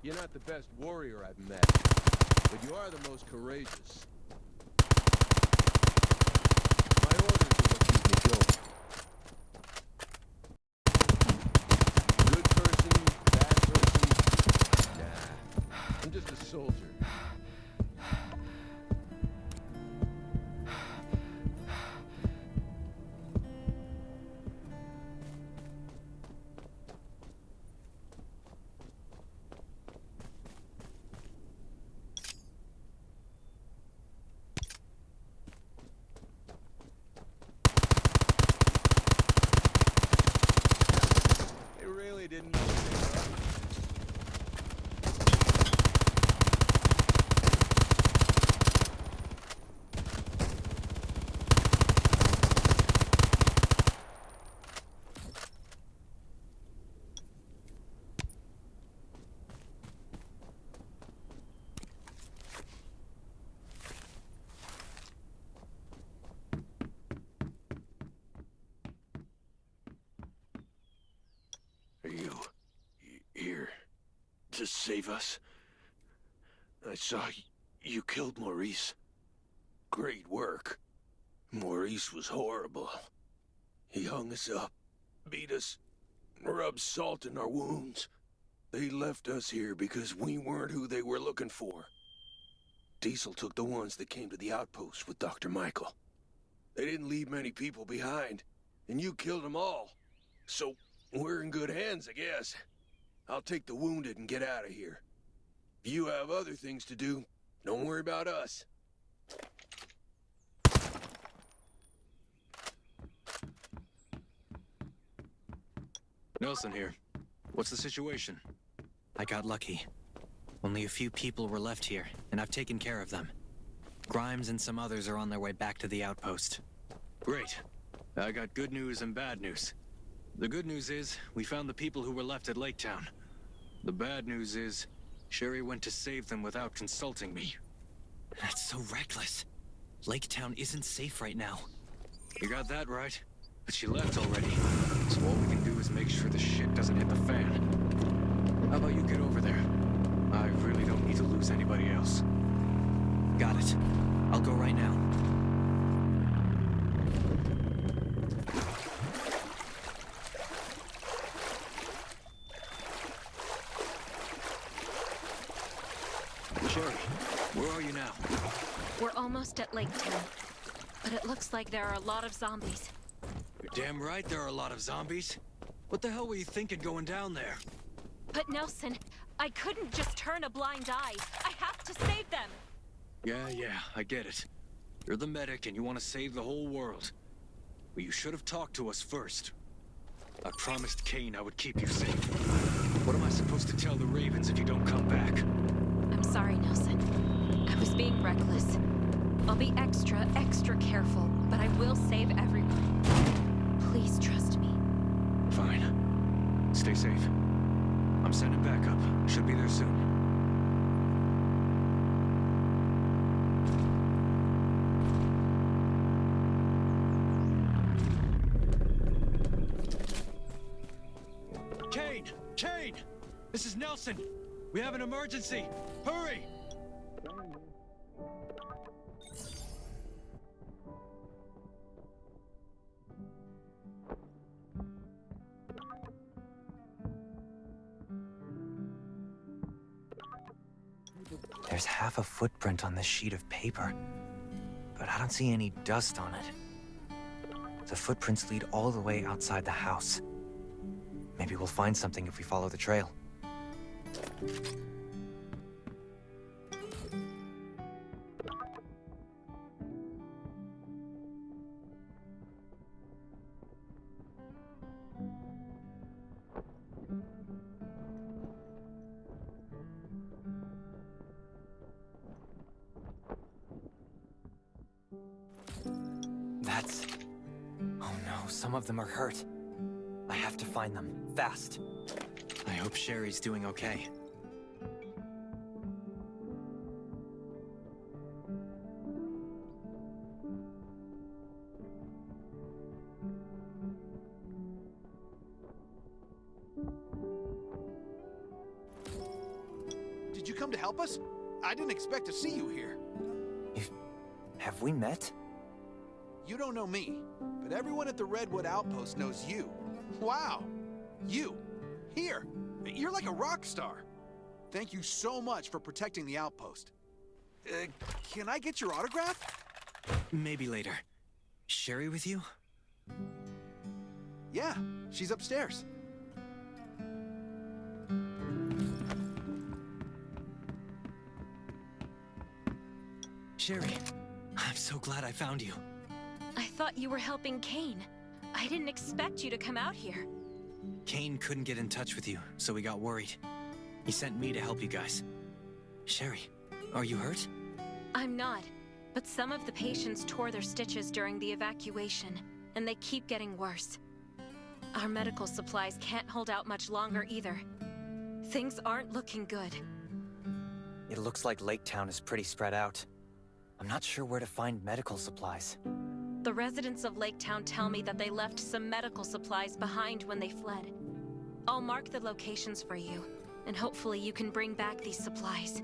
You're not the best warrior I've met, but you are the most courageous. My orders are what keep me going. Good person, bad person? Nah, I'm just a soldier. to save us. I saw you killed Maurice. Great work. Maurice was horrible. He hung us up, beat us, rubbed salt in our wounds. They left us here because we weren't who they were looking for. Diesel took the ones that came to the outpost with Dr. Michael. They didn't leave many people behind, and you killed them all. So, we're in good hands, I guess. I'll take the wounded and get out of here. If you have other things to do, don't worry about us. Nelson here. What's the situation? I got lucky. Only a few people were left here, and I've taken care of them. Grimes and some others are on their way back to the outpost. Great. I got good news and bad news. The good news is, we found the people who were left at Lake Town. The bad news is, Sherry went to save them without consulting me. That's so reckless. Lake Town isn't safe right now. You got that right. But she left already. So all we can do is make sure the shit doesn't hit the fan. How about you get over there? I really don't need to lose anybody else. Got it. I'll go right now. Sherry, where are you now? We're almost at Lake Town, but it looks like there are a lot of zombies. You're damn right there are a lot of zombies. What the hell were you thinking going down there? But Nelson, I couldn't just turn a blind eye. I have to save them. Yeah, I get it. You're the medic and you want to save the whole world. Well, you should have talked to us first. I promised Kane I would keep you safe. What am I supposed to tell the Ravens if you don't come back? I'm sorry, Nelson. I was being reckless. I'll be extra careful, but I will save everyone. Please trust me. Fine. Stay safe. I'm sending backup. Should be there soon. Kane! This is Nelson! We have an emergency! Hurry! There's half a footprint on this sheet of paper, but I don't see any dust on it. The footprints lead all the way outside the house. Maybe we'll find something if we follow the trail. Oh no, some of them are hurt. I have to find them, fast. I hope Sherry's doing okay. Did you come to help us? I didn't expect to see you here. Have we met? You don't know me, but everyone at the Redwood Outpost knows you. Wow! You! Here! You're like a rock star! Thank you so much for protecting the outpost. Can I get your autograph? Maybe later. Sherry with you? Yeah, she's upstairs. Sherry, I'm so glad I found you. I thought you were helping Kane. I didn't expect you to come out here. Kane couldn't get in touch with you, so we got worried. He sent me to help you guys. Sherry, are you hurt? I'm not, but some of the patients tore their stitches during the evacuation, and they keep getting worse. Our medical supplies can't hold out much longer either. Things aren't looking good. It looks like Lake Town is pretty spread out. I'm not sure where to find medical supplies. The residents of Lake Town tell me that they left some medical supplies behind when they fled. I'll mark the locations for you. and hopefully you can bring back these supplies.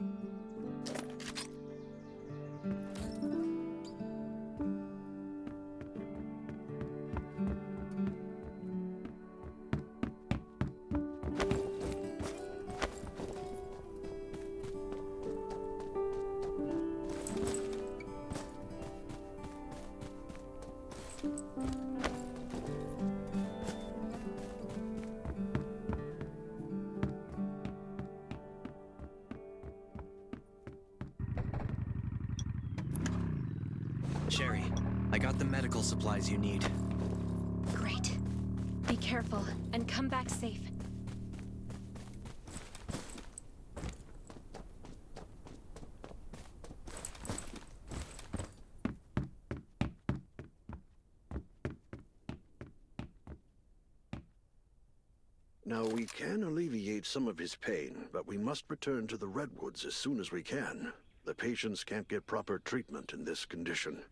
Sherry, I got the medical supplies you need. Great. Be careful, and come back safe. Now, we can alleviate some of his pain, but we must return to the Redwoods as soon as we can. The patients can't get proper treatment in this condition.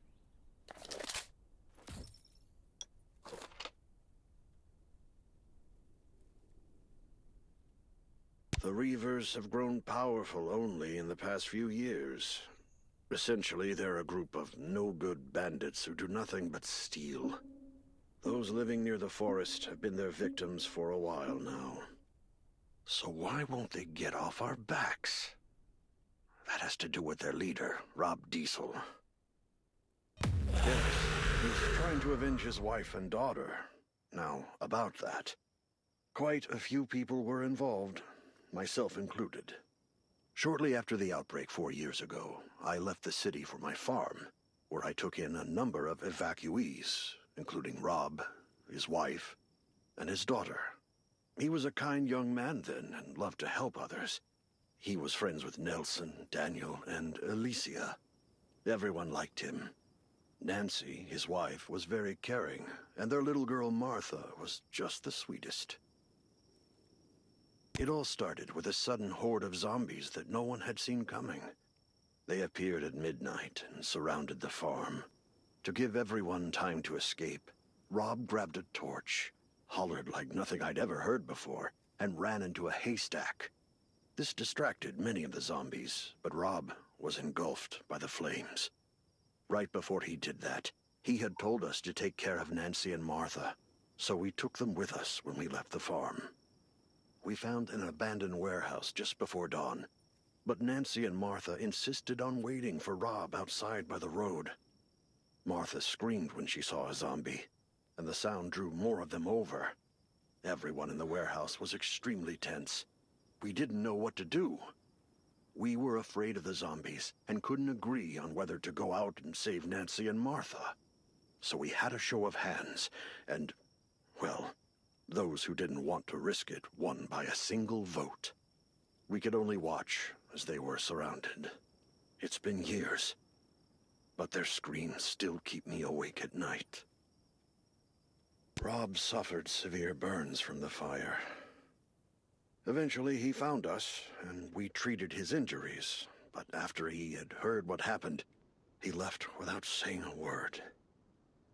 The Reavers have grown powerful only in the past few years. Essentially, they're a group of no-good bandits who do nothing but steal. Those living near the forest have been their victims for a while now. So why won't they get off our backs? That has to do with their leader, Rob Diesel. Yes, he's trying to avenge his wife and daughter. Now, about that. Quite a few people were involved, myself included. Shortly after the outbreak 4 years ago, I left the city for my farm, where I took in a number of evacuees, including Rob, his wife, and his daughter. He was a kind young man then and loved to help others. He was friends with Nelson, Daniel, and Alicia. Everyone liked him. Nancy, his wife, was very caring, and their little girl Martha was just the sweetest. It all started with a sudden horde of zombies that no one had seen coming. They appeared at midnight and surrounded the farm. To give everyone time to escape, Rob grabbed a torch, hollered like nothing I'd ever heard before, and ran into a haystack. This distracted many of the zombies, but Rob was engulfed by the flames. Right before he did that, he had told us to take care of Nancy and Martha, so we took them with us when we left the farm. We found an abandoned warehouse just before dawn, but Nancy and Martha insisted on waiting for Rob outside by the road. Martha screamed when she saw a zombie, and the sound drew more of them over. Everyone in the warehouse was extremely tense. We didn't know what to do. We were afraid of the zombies and couldn't agree on whether to go out and save Nancy and Martha. So we had a show of hands, and, well, those who didn't want to risk it won by a single vote. We could only watch as they were surrounded. It's been years, but their screams still keep me awake at night. Rob suffered severe burns from the fire. Eventually, he found us, and we treated his injuries. But after he had heard what happened, he left without saying a word.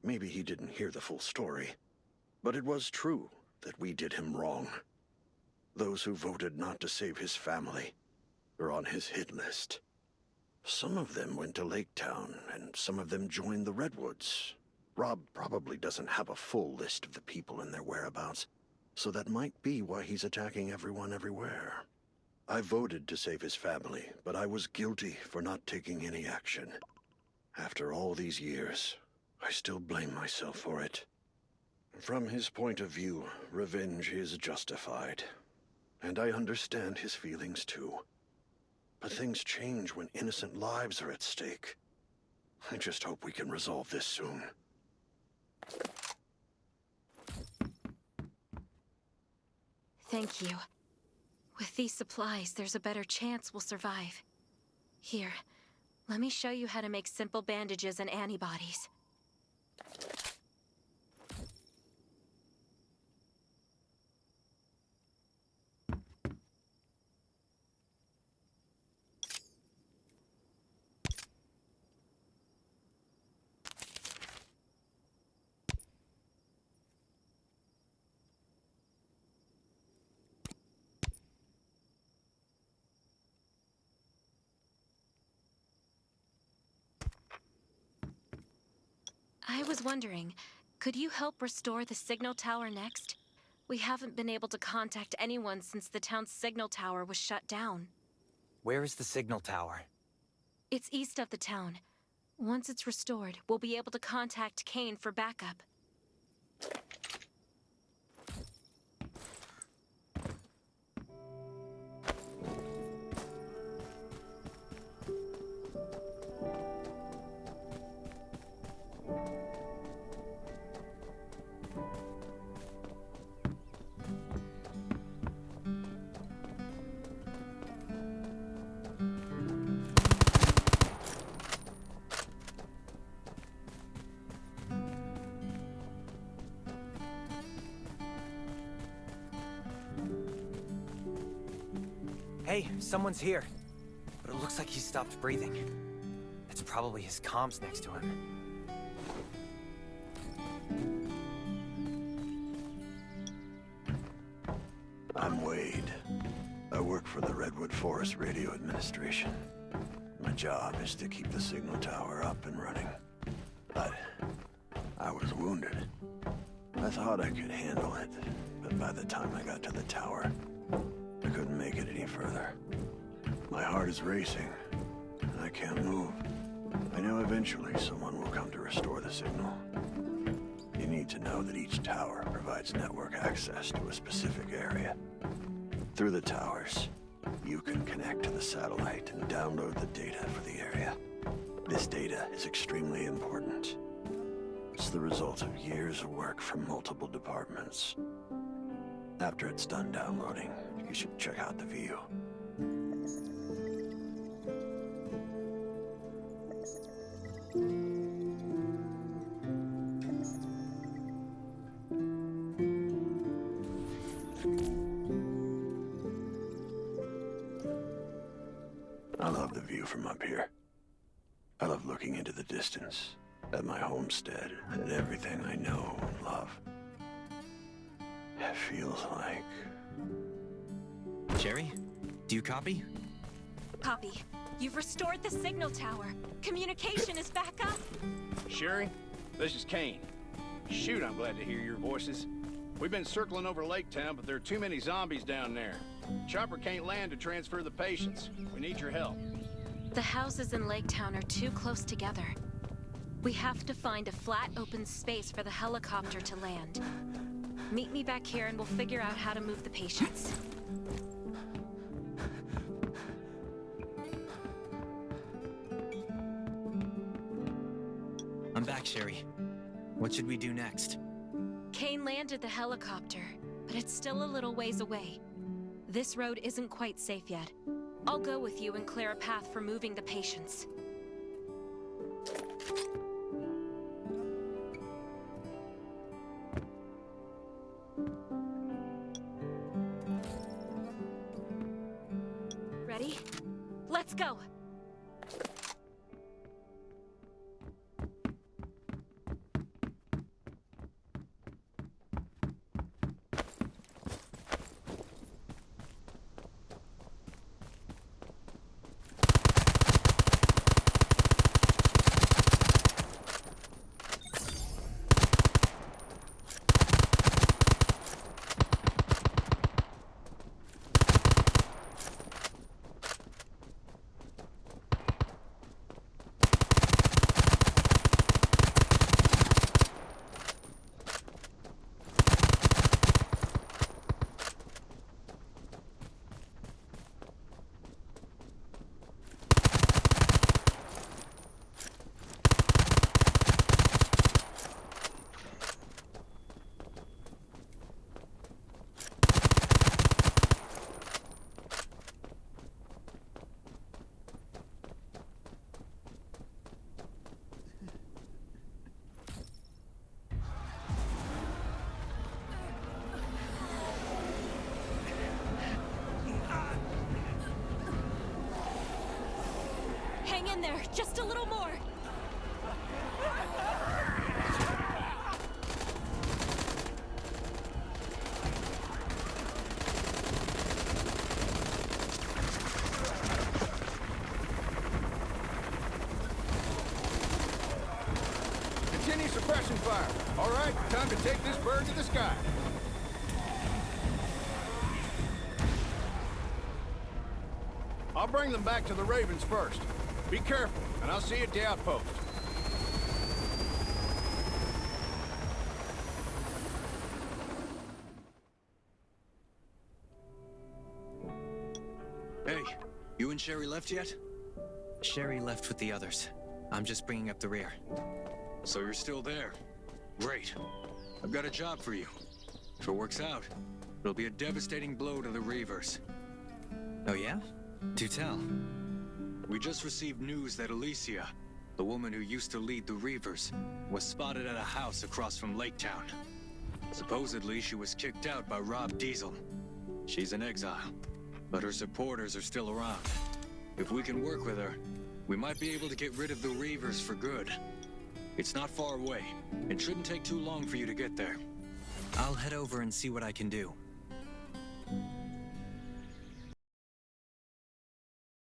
Maybe he didn't hear the full story, but it was true that we did him wrong. Those who voted not to save his family are on his hit list. Some of them went to Lake Town, and some of them joined the Redwoods. Rob probably doesn't have a full list of the people and their whereabouts, so that might be why he's attacking everyone everywhere. I voted to save his family, but I was guilty for not taking any action. After all these years, I still blame myself for it. From his point of view, revenge is justified. And I understand his feelings too. But things change when innocent lives are at stake. I just hope we can resolve this soon. Thank you. With these supplies, there's a better chance we'll survive. Here, let me show you how to make simple bandages and antibodies. I was wondering, could you help restore the signal tower next? We haven't been able to contact anyone since the town's signal tower was shut down. Where is the signal tower? It's east of the town. Once it's restored, we'll be able to contact Kane for backup. Hey, someone's here. But it looks like he stopped breathing. It's probably his comms next to him. I'm Wade. I work for the Redwood Forest Radio Administration. My job is to keep the signal tower up and running. But I was wounded. I thought I could handle it, but by the time I got to the tower, I couldn't make it any further. My heart is racing, and I can't move. I know eventually someone will come to restore the signal. You need to know that each tower provides network access to a specific area. Through the towers, you can connect to the satellite and download the data for the area. This data is extremely important. It's the result of years of work from multiple departments. After it's done downloading, you should check out the view. I love the view from up here. I love looking into the distance, at my homestead, at everything I know and love. It feels like... Sherry, do you copy? Copy. You've restored the signal tower. Communication is back up. Sherry, this is Kane. Shoot, I'm glad to hear your voices. We've been circling over Lake Town, but there are too many zombies down there. Chopper can't land to transfer the patients. We need your help. The houses in Lake Town are too close together. We have to find a flat, open space for the helicopter to land. Meet me back here and we'll figure out how to move the patients. I'm back, Sherry. What should we do next? Kane landed the helicopter, but it's still a little ways away. This road isn't quite safe yet. I'll go with you and clear a path for moving the patients. Ready? Let's go! Hang in there, just a little more. Continue suppressing fire. All right, time to take this bird to the sky. I'll bring them back to the Ravens first. Be careful, and I'll see you at the outpost. Hey, you and Sherry left yet? Sherry left with the others. I'm just bringing up the rear. So you're still there. Great. I've got a job for you. If it works out, it'll be a devastating blow to the Reavers. Oh yeah? Do tell. We just received news that Alicia, the woman who used to lead the Reavers, was spotted at a house across from Lake Town. Supposedly, she was kicked out by Rob Diesel. She's in exile, but her supporters are still around. If we can work with her, we might be able to get rid of the Reavers for good. It's not far away. It shouldn't take too long for you to get there. I'll head over and see what I can do.